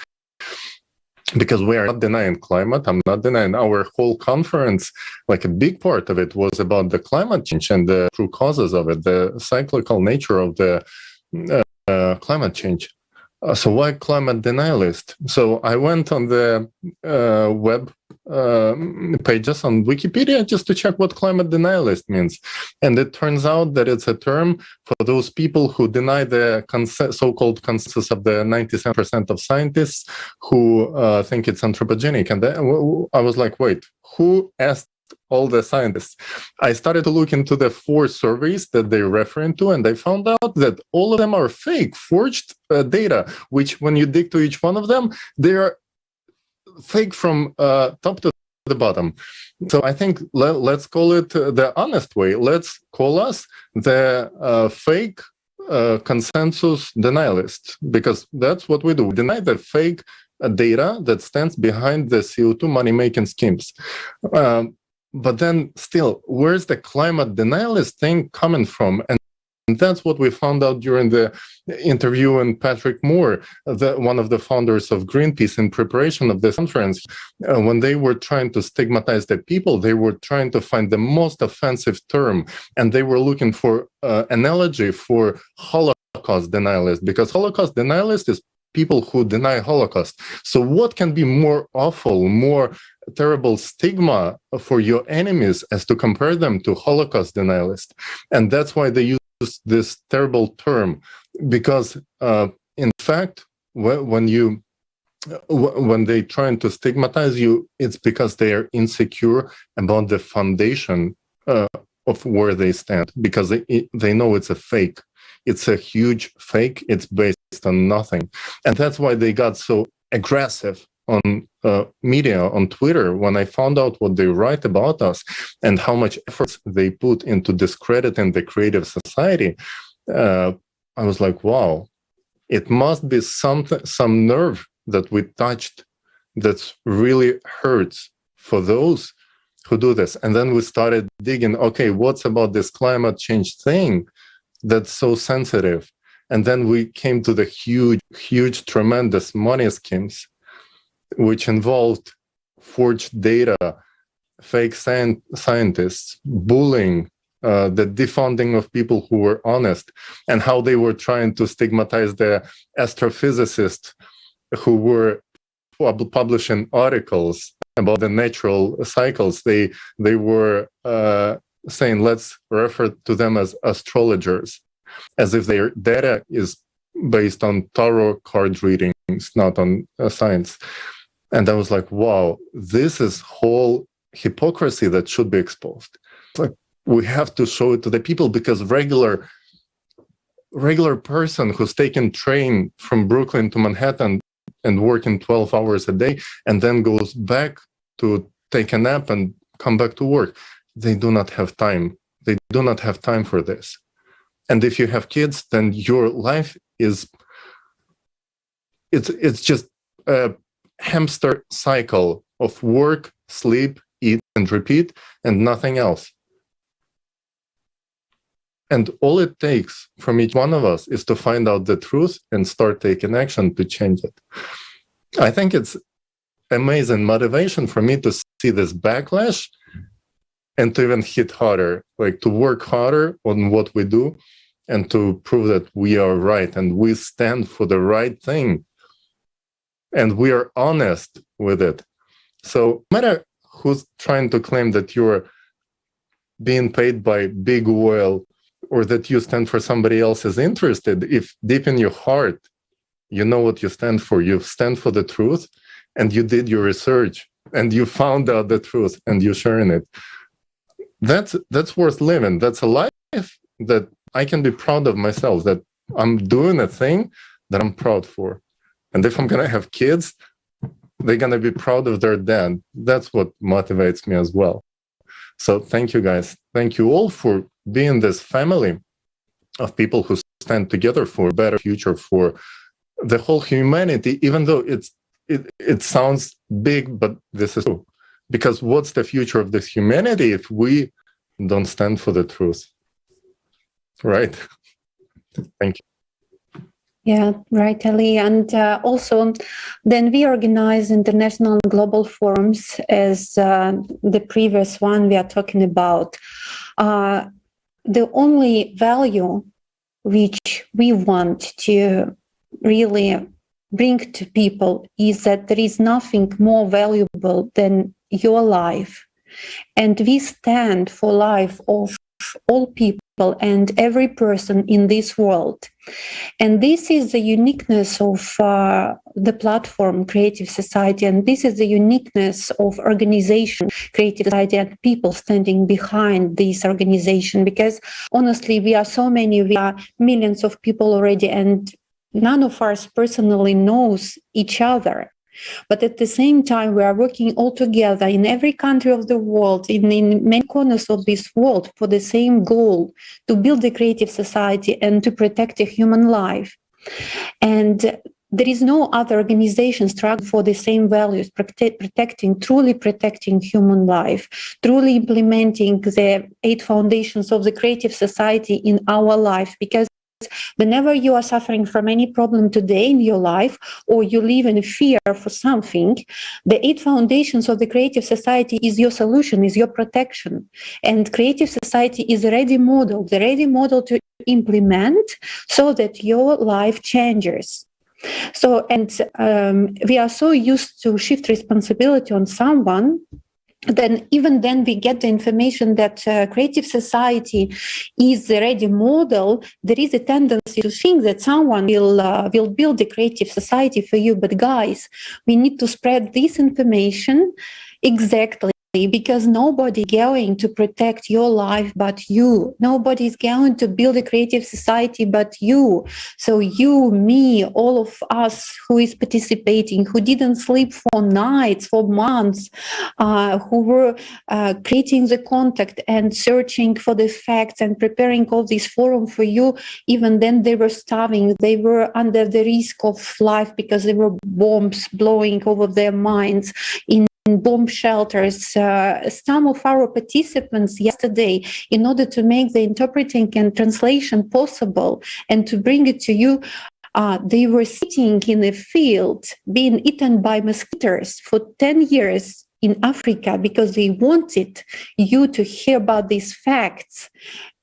Because we are not denying climate. I'm not denying. Our whole conference, like a big part of it, was about the climate change and the true causes of it, the cyclical nature of the climate change. So why climate denialist? So I went on the web pages on Wikipedia just to check what climate denialist means. And it turns out that it's a term for those people who deny the so-called consensus of the 97% of scientists who think it's anthropogenic. And I was like, wait, who asked all the scientists? I started to look into the 4 surveys that they refer to, and I found out that all of them are fake, forged data, which when you dig to each one of them, they are fake from top to the bottom. So I think let's call it the honest way. Let's call us the fake consensus denialist, because that's what we do. We deny the fake data that stands behind the CO2 money-making schemes. But then still, where's the climate denialist thing coming from? And that's what we found out during the interview with Patrick Moore, one of the founders of Greenpeace, in preparation of this conference. When they were trying to stigmatize the people, they were trying to find the most offensive term, and they were looking for analogy for Holocaust denialist, because Holocaust denialist is people who deny Holocaust. So what can be more awful, more terrible stigma for your enemies as to compare them to Holocaust denialist? And that's why they use this terrible term, because in fact, when they trying to stigmatize you, it's because they are insecure about the foundation of where they stand, because they know it's a fake. It's a huge fake. It's based on nothing. And that's why they got so aggressive on media, on Twitter, when I found out what they write about us and how much effort they put into discrediting the creative society. I was like, wow, it must be some nerve that we touched that really hurts for those who do this. And then we started digging, okay, what's about this climate change thing that's so sensitive? And then we came to the huge, tremendous money schemes, which involved forged data, fake scientists, bullying, the defunding of people who were honest, and how they were trying to stigmatize the astrophysicists who were publishing articles about the natural cycles. They were saying, let's refer to them as astrologers, as if their data is based on tarot card readings, not on science. And I was like, wow, this is whole hypocrisy that should be exposed. Like, we have to show it to the people, because regular person who's taking train from Brooklyn to Manhattan and working 12 hours a day and then goes back to take a nap and come back to work, they do not have time. They do not have time for this. And if you have kids, then your life is, it's just a hamster cycle of work, sleep, eat, and repeat, and nothing else. And all it takes from each one of us is to find out the truth and start taking action to change it. I think it's amazing motivation for me to see this backlash and to even hit harder, like to work harder on what we do and to prove that we are right and we stand for the right thing and we are honest with it. So no matter who's trying to claim that you're being paid by big oil or that you stand for somebody else's interest, if deep in your heart you know what you stand for, you stand for the truth and you did your research and you found out the truth and you're sharing it, that's worth living. That's a life that I can be proud of myself, that I'm doing a thing that I'm proud for. And if I'm going to have kids, they're going to be proud of their dad. That's what motivates me as well. So thank you, guys. Thank you all for being this family of people who stand together for a better future for the whole humanity, even though it sounds big, but this is true. Because what's the future of this humanity if we don't stand for the truth? Right? Thank you. Yeah, right, Ali. And also, then we organize international and global forums as the previous one we are talking about. The only value which we want to really bring to people is that there is nothing more valuable than your life. And we stand for life of all people and every person in this world. And this is the uniqueness of the platform Creative Society, and this is the uniqueness of organization Creative Society and people standing behind this organization, because honestly, we are so many, we are millions of people already, and none of us personally knows each other. But at the same time, we are working all together in every country of the world, in many corners of this world, for the same goal, to build a creative society and to protect a human life. And there is no other organization struggling for the same values, truly protecting human life, truly implementing the 8 foundations of the creative society in our life. Because whenever you are suffering from any problem today in your life, or you live in fear for something, the 8 foundations of the Creative Society is your solution, is your protection. And Creative Society is the ready model to implement so that your life changes. So, and we are so used to shift responsibility on someone, then even then we get the information that Creative Society is the ready model. There is a tendency to think that someone will build a Creative Society for you. But guys, we need to spread this information exactly, because nobody is going to protect your life but you. Nobody is going to build a creative society but you. So you, me, all of us who is participating, who didn't sleep for nights, for months, who were creating the contact and searching for the facts and preparing all this forum for you, even then they were starving. They were under the risk of life because there were bombs blowing over their minds in bomb shelters. Some of our participants yesterday, in order to make the interpreting and translation possible and to bring it to you, they were sitting in a field being eaten by mosquitoes for 10 years in Africa because they wanted you to hear about these facts.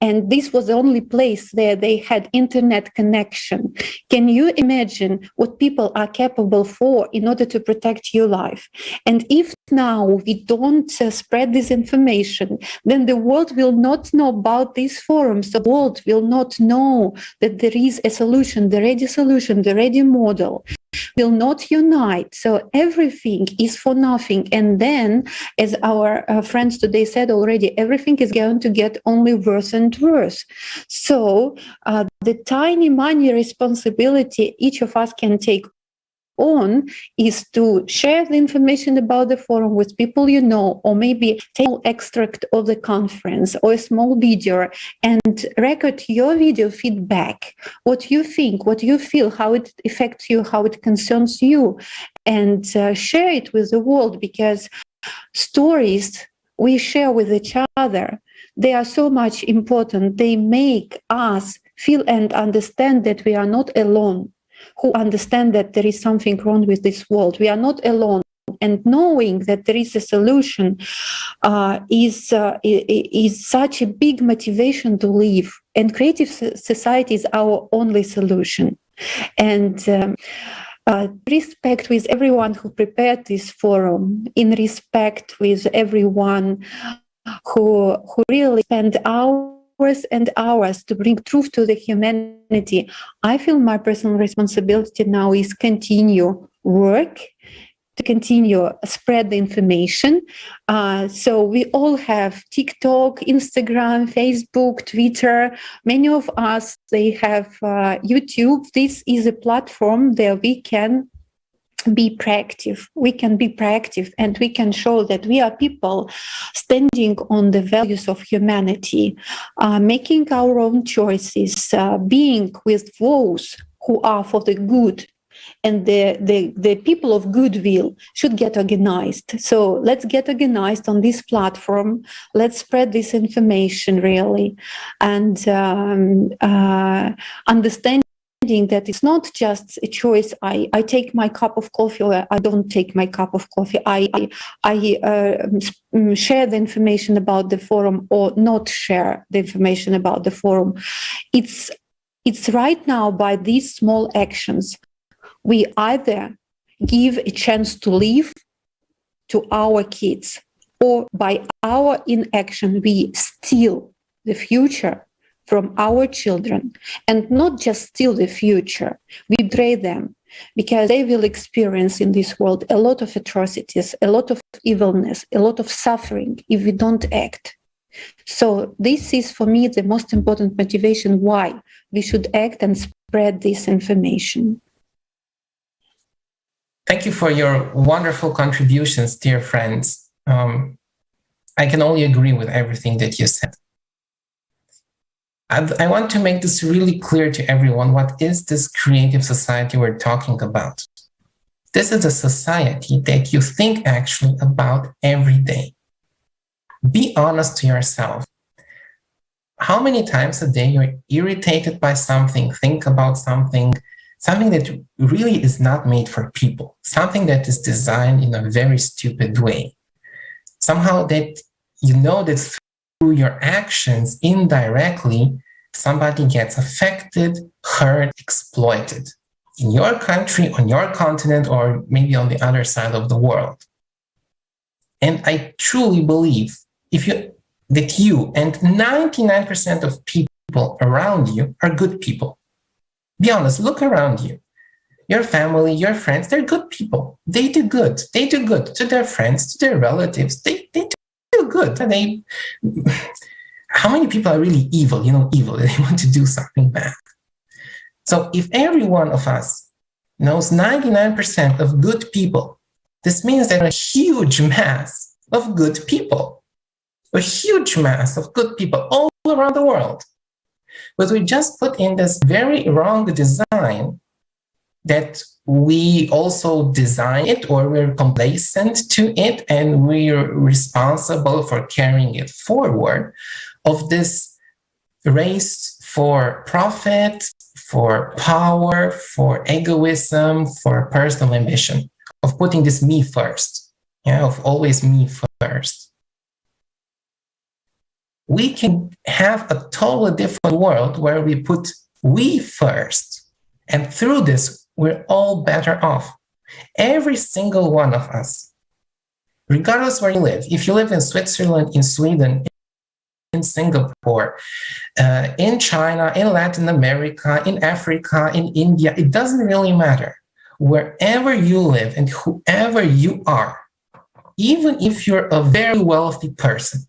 And this was the only place where they had internet connection. Can you imagine what people are capable for in order to protect your life? And if now we don't spread this information, then the world will not know about these forums. The world will not know that there is a solution, the ready model. Will not unite. So everything is for nothing. And then, as our friends today said already, everything is going to get only worse and worse. So the tiny money responsibility each of us can take on is to share the information about the forum with people you know, or maybe take an extract of the conference or a small video and record your video feedback, what you think, what you feel, how it affects you, how it concerns you, and share it with the world, because stories we share with each other, they are so much important. They make us feel and understand that we are not alone, who understand that there is something wrong with this world. We are not alone. and knowing that there is a solution is such a big motivation to live. And creative society is our only solution. And respect with everyone who prepared this forum, in respect with everyone who really spent hours and hours to bring truth to the humanity. I feel my personal responsibility now is continue work, to continue spread the information. So we all have TikTok, Instagram, Facebook, Twitter. Many of us, they have YouTube. This is a platform where we can be proactive. We can be proactive and we can show that we are people standing on the values of humanity, making our own choices, being with those who are for the good. And the people of goodwill should get organized. So let's get organized on this platform. Let's spread this information really, and understanding that it's not just a choice. I take my cup of coffee or I don't take my cup of coffee. I share the information about the forum or not share the information about the forum. It's right now by these small actions. We either give a chance to live to our kids, or by our inaction, we steal the future from our children, and not just steal the future, we betray them, because they will experience in this world a lot of atrocities, a lot of evilness, a lot of suffering if we don't act. So this is for me the most important motivation why we should act and spread this information. Thank you for your wonderful contributions, dear friends. I can only agree with everything that you said. I want to make this really clear to everyone. What is this creative society we're talking about? This is a society that you think actually about every day. Be honest to yourself. How many times a day you're irritated by something, think about something that really is not made for people, something that is designed in a very stupid way. Somehow that you know that through your actions, indirectly, somebody gets affected, hurt, exploited in your country, on your continent, or maybe on the other side of the world. And I truly believe that you and 99% of people around you are good people. Be honest, look around you. Your family, your friends, they're good people. They do good. They do good to their friends, to their relatives. They do good. How many people are really evil, evil, they want to do something bad? So if every one of us knows 99% of good people, this means that a huge mass of good people, a huge mass of good people all around the world. But we just put in this very wrong design that we also design it, or we're complacent to it, and we're responsible for carrying it forward, of this race for profit, for power, for egoism, for personal ambition, of putting this me first, of always me first. We can have a totally different world where we put we first. And through this, we're all better off. Every single one of us, regardless where you live. If you live in Switzerland, in Sweden, in Singapore, in China, in Latin America, in Africa, in India, it doesn't really matter. Wherever you live and whoever you are, even if you're a very wealthy person,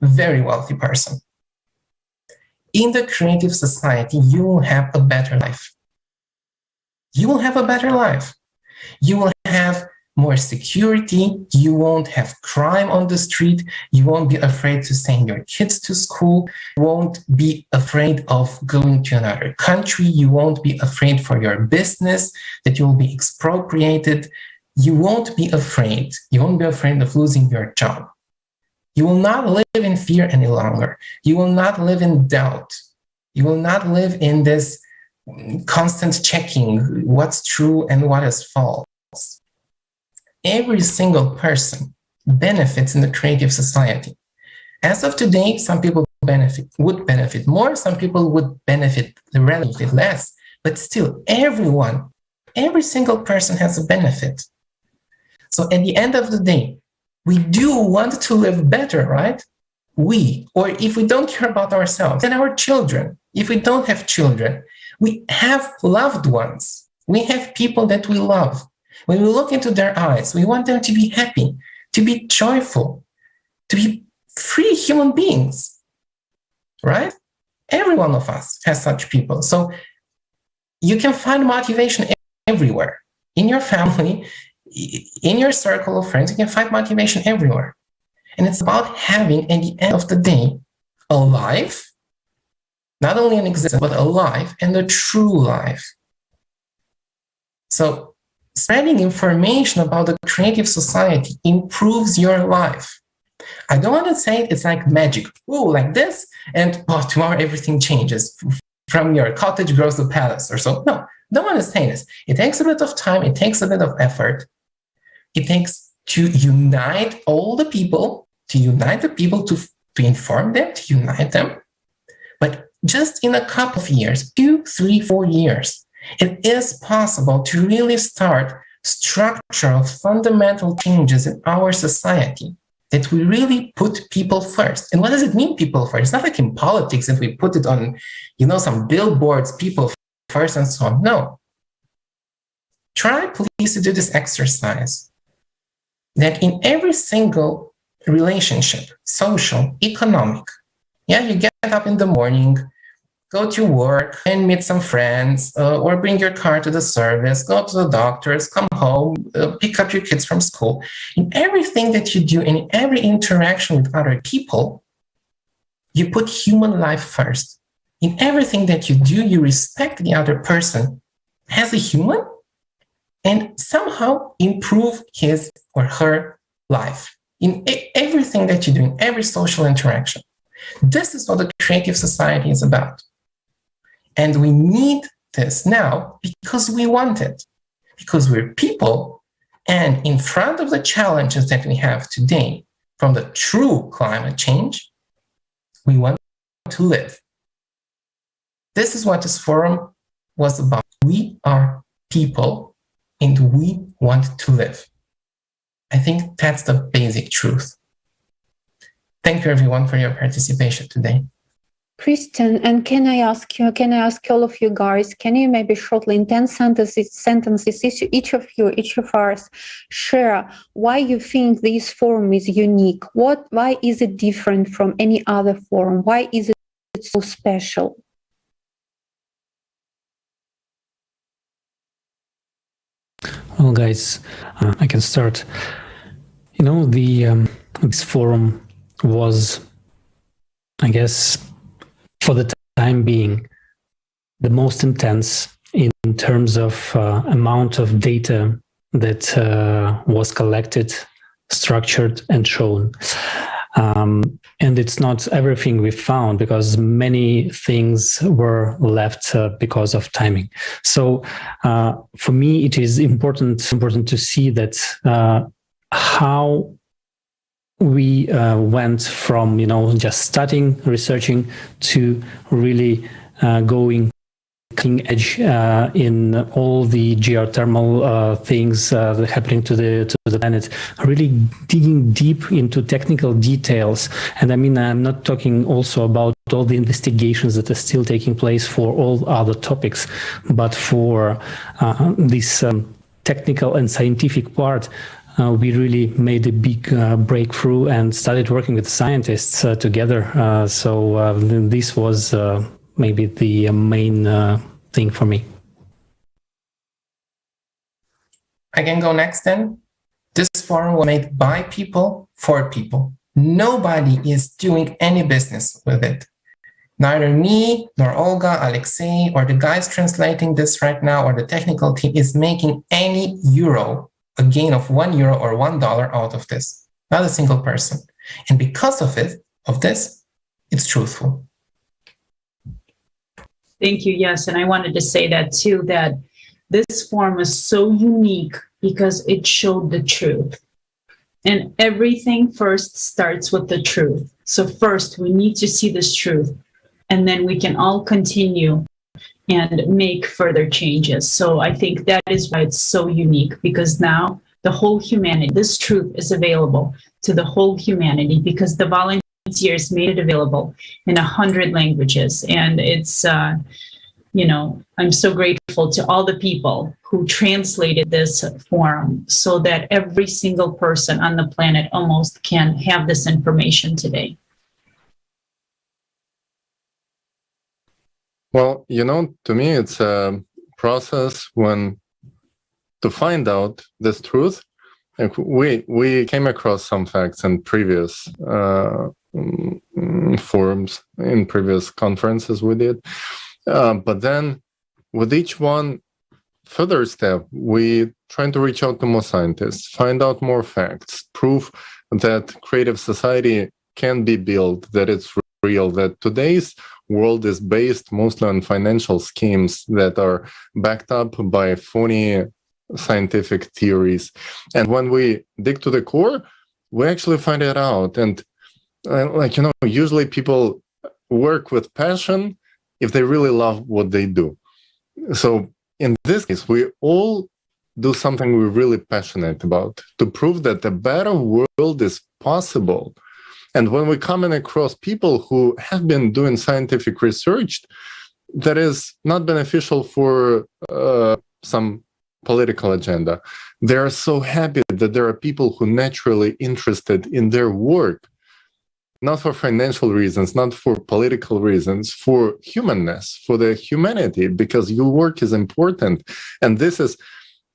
in the creative society, you will have a better life. You will have a better life. You will have more security. You won't have crime on the street. You won't be afraid to send your kids to school. You won't be afraid of going to another country. You won't be afraid for your business that you will be expropriated. You won't be afraid. You won't be afraid of losing your job. You will not live in fear any longer. You will not live in doubt. You will not live in this constant checking what's true and what is false. every single person benefits in the creative society. As of today, some people would benefit more, some people would benefit relatively less, but still every single person has a benefit. So at the end of the day, we do want to live better, right? Or if we don't care about ourselves, then our children. If we don't have children, we have loved ones. We have people that we love. When we look into their eyes, we want them to be happy, to be joyful, to be free human beings, right? Every one of us has such people. So you can find motivation everywhere. In your family, in your circle of friends, you can find motivation everywhere. And it's about having, at the end of the day, a life, not only an existence, but a life and a true life. So spreading information about the creative society improves your life. I don't want to say it's like magic, like this, and tomorrow everything changes. From your cottage grows a palace or so. No, don't want to say this. It takes a bit of time, it takes a bit of effort. It takes to unite all the people, to inform them, to unite them. But just in a couple of years, 2, 3, 4 years, it is possible to really start structural, fundamental changes in our society, that we really put people first. And what does it mean, people first? It's not like in politics that we put it on, some billboards, people first and so on. No. Try, please, to do this exercise. That in every single relationship, social, economic, you get up in the morning, go to work and meet some friends, or bring your car to the service, go to the doctors, come home, pick up your kids from school. In everything that you do, in every interaction with other people, you put human life first. In everything that you do, you respect the other person as a human and somehow improve his or her life. In everything that you do, in every social interaction. This is what the creative society is about. And we need this now because we want it, because we're people, and in front of the challenges that we have today from the true climate change, we want to live. This is what this forum was about. We are people and we want to live. I think that's the basic truth. Thank you everyone for your participation today. Christian, and can I ask all of you guys, can you maybe shortly in 10 sentences, each of us share why you think this forum is unique? Why is it different from any other forum? Why is it so special? Well, guys, I can start. This forum was, I guess, for the time being, the most intense in terms of amount of data that was collected, structured, and shown. And it's not everything we found, because many things were left because of timing. So for me, it is important to see that how we went from just starting researching to really going cutting edge in all the geothermal things that are happening to the planet, really digging deep into technical details. And I mean, I'm not talking also about all the investigations that are still taking place for all other topics, but for this technical and scientific part. We really made a big breakthrough and started working with scientists together. So this was maybe the main thing for me. I can go next then. This forum was made by people for people. Nobody is doing any business with it. Neither me, nor Olga, Alexey, or the guys translating this right now, or the technical team is making any euro, a gain of €1 or $1 out of this. Not a single person. And because of this, it's truthful. Thank you. Yes. And I wanted to say that too, that this forum is so unique because it showed the truth. And everything first starts with the truth. So first we need to see this truth, and then we can all continue and make further changes. So I think that is why it's so unique, because now the whole humanity, this truth is available to the whole humanity, because the volunteers made it available in 100 languages. And it's, I'm so grateful to all the people who translated this forum so that every single person on the planet almost can have this information today. Well, to me, it's a process when to find out this truth. Like we came across some facts in previous forums, in previous conferences we did. But then with each one further step, we trying to reach out to more scientists, find out more facts, prove that creative society can be built, that it's real, that today's world is based mostly on financial schemes that are backed up by phony scientific theories. And when we dig to the core, we actually find it out. And usually people work with passion if they really love what they do. So in this case, we all do something we're really passionate about to prove that a better world is possible. And when we come across people who have been doing scientific research that is not beneficial for some political agenda, they are so happy that there are people who naturally interested in their work, not for financial reasons, not for political reasons, for humanness, for the humanity, because your work is important. And this is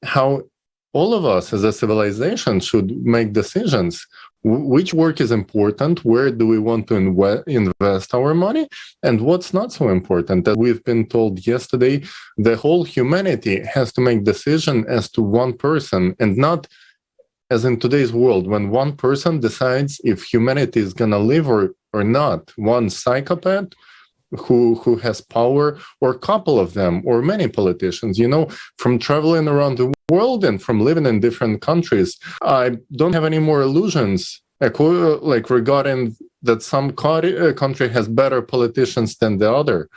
how all of us as a civilization should make decisions. Which work is important? Where do we want to invest our money? And what's not so important? As we've been told yesterday, the whole humanity has to make decision as to one person, and not as in today's world, when one person decides if humanity is going to live or not. One psychopath who has power, or a couple of them, or many politicians. From traveling around the world and from living in different countries, I don't have any more illusions like regarding that some country has better politicians than the other.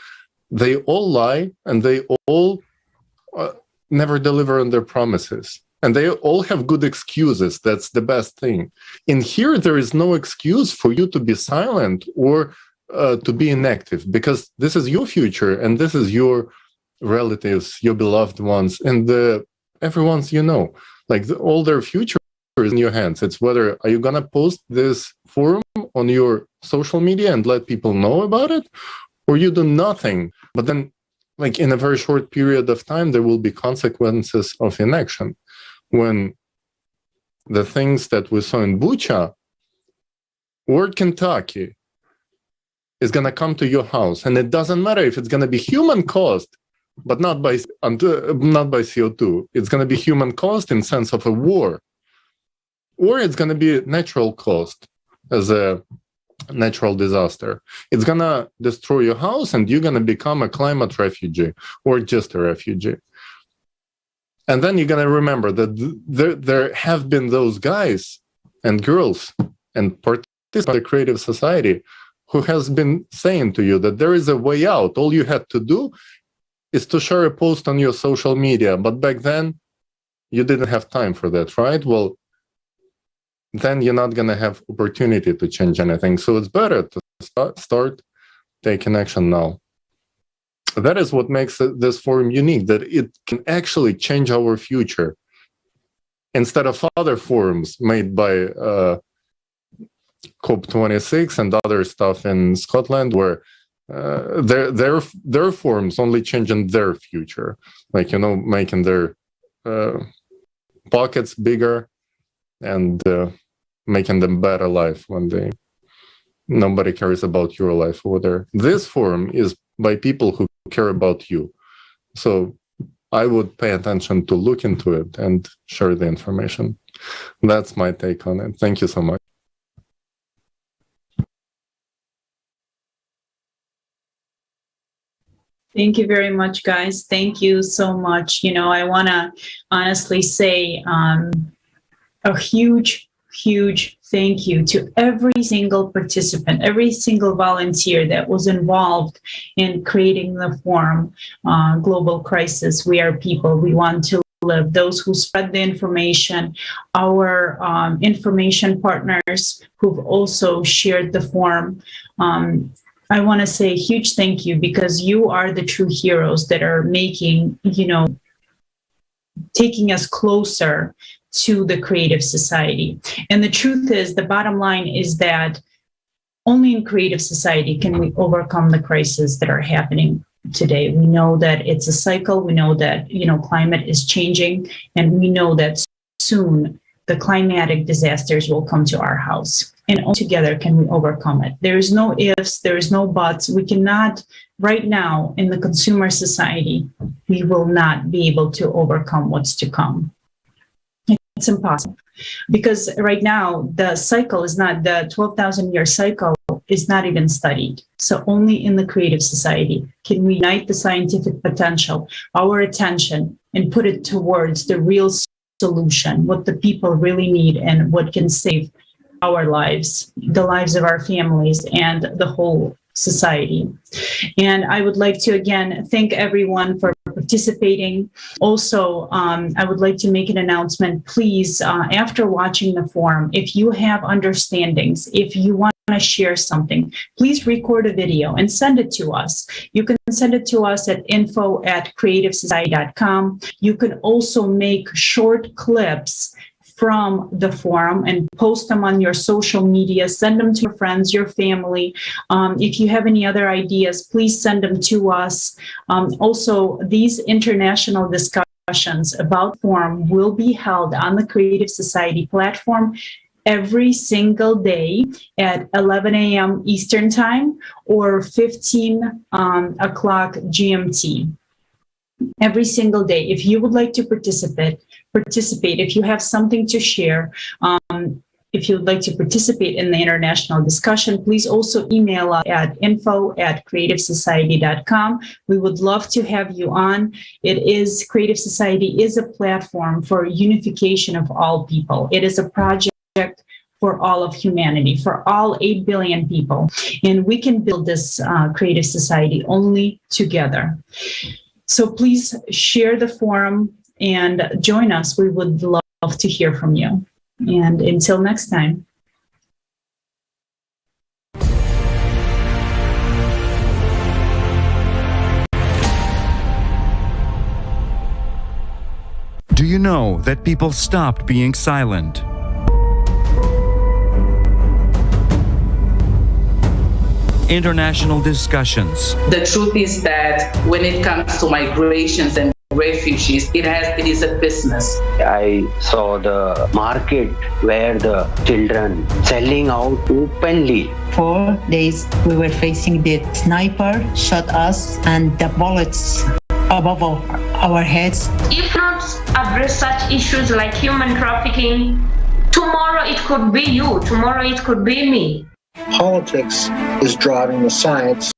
They all lie, and they all never deliver on their promises. And they all have good excuses. That's the best thing. In here, there is no excuse for you to be silent or to be inactive, because this is your future, and this is your relatives, your beloved ones, and everyone's, all their future is in your hands. It's whether are you going to post this forum on your social media and let people know about it, or you do nothing. But then, in a very short period of time, there will be consequences of inaction. When the things that we saw in Bucha or Kentucky is going to come to your house, and it doesn't matter if it's going to be human caused, but not by CO2. It's going to be human caused in sense of a war, or it's going to be natural caused as a natural disaster. It's going to destroy your house, and you're going to become a climate refugee or just a refugee. And then you're going to remember that there have been those guys and girls and participants in the creative society who has been saying to you that there is a way out. All you had to do is to share a post on your social media. But back then, you didn't have time for that, right? Well, then you're not going to have opportunity to change anything. So it's better to start taking action now. That is what makes this forum unique, that it can actually change our future. Instead of other forums made by COP26 and other stuff in Scotland, where their forums only changing their future, making their pockets bigger and making them better life one day. Nobody cares about your life over there. This forum is by people who care about you. So I would pay attention to look into it and share the information. That's my take on it. Thank you so much. Thank you very much, guys. Thank you so much. You know, I want to honestly say a huge thank you to every single participant, every single volunteer that was involved in creating the forum, Global Crisis, We Are People, We Want to Live, those who spread the information, our information partners who've also shared the forum. I want to say a huge thank you, because you are the true heroes that are making, you know, taking us closer to the creative society. And the truth is, the bottom line is that only in creative society can we overcome the crises that are happening today. We know that it's a cycle. We know that, you know, climate is changing, and we know that soon the climatic disasters will come to our house. And all together can we overcome it. There is no ifs, there is no buts. We cannot, right now in the consumer society, we will not be able to overcome what's to come. It's impossible, because right now the cycle is not, the 12,000-year cycle is not even studied. So only in the creative society can we unite the scientific potential, our attention, and put it towards the real solution, what the people really need and what can save our lives, the lives of our families, and the whole society. And I would like to again thank everyone for participating. Also, I would like to make an announcement. Please, after watching the forum, if you have understandings, if you want to share something, please record a video and send it to us. You can send it to us at info@creativesociety.com. You can also make short clips from the forum and post them on your social media, send them to your friends, your family. If you have any other ideas, please send them to us. Also, these international discussions about forum will be held on the Creative Society platform every single day at 11 a.m. Eastern Time or 15 o'clock GMT. Every single day. If you would like to participate. If you have something to share, if you would like to participate in the international discussion, please also email us at info@creativesociety.com. We would love to have you on. Creative Society is a platform for unification of all people. It is a project for all of humanity, for all 8 billion people. And we can build this creative society only together. So please share the forum and join us. We would love to hear from you. And until next time. Do you know that people stopped being silent? International discussions. The truth is that when it comes to migrations and refugees, it is a business. I saw the market where the children selling out openly. 4 days we were facing the sniper shot us and the bullets above our heads. If not address such issues like human trafficking, tomorrow it could be you, tomorrow it could be me. Politics is driving the science,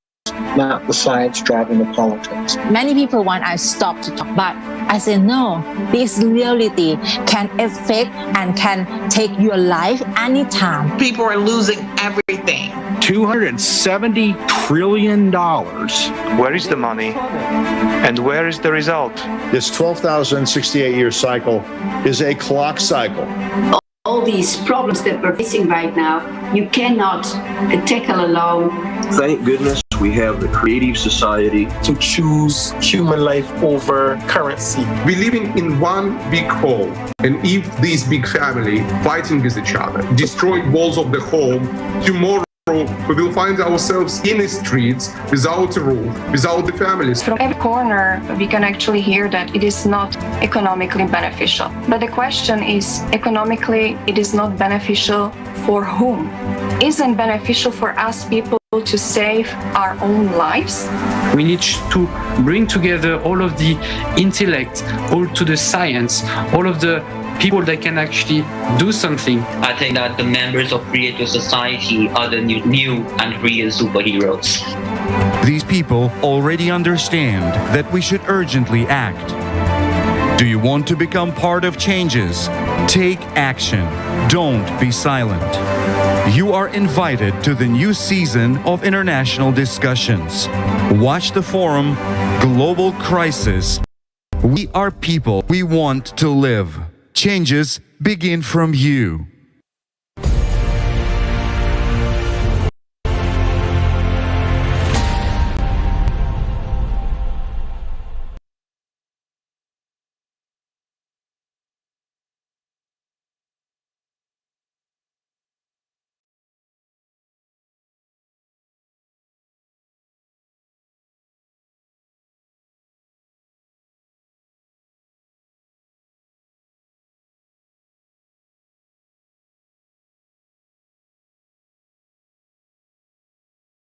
not the science driving the politics. Many people want us to stop to talk, but I say no. This reality can affect and can take your life anytime. People are losing everything. $270 trillion. Where is the money? And where is the result? This 12,068-year cycle is a clock cycle. All these problems that we're facing right now, you cannot tackle alone. Thank goodness we have the Creative Society to choose human life over currency. We're living in one big home, and if this big family fighting with each other, destroying walls of the home, tomorrow we will find ourselves in the streets without a roof, without the families. From every corner, we can actually hear that it is not economically beneficial. But the question is, economically, it is not beneficial for whom? Isn't beneficial for us people to save our own lives? We need to bring together all of the intellect, all to the science, all of the people that can actually do something. I think that the members of Creative Society are the new and real superheroes. These people already understand that we should urgently act. Do you want to become part of changes? Take action. Don't be silent. You are invited to the new season of international discussions. Watch the forum Global Crisis. We are people. We want to live. Changes begin from you.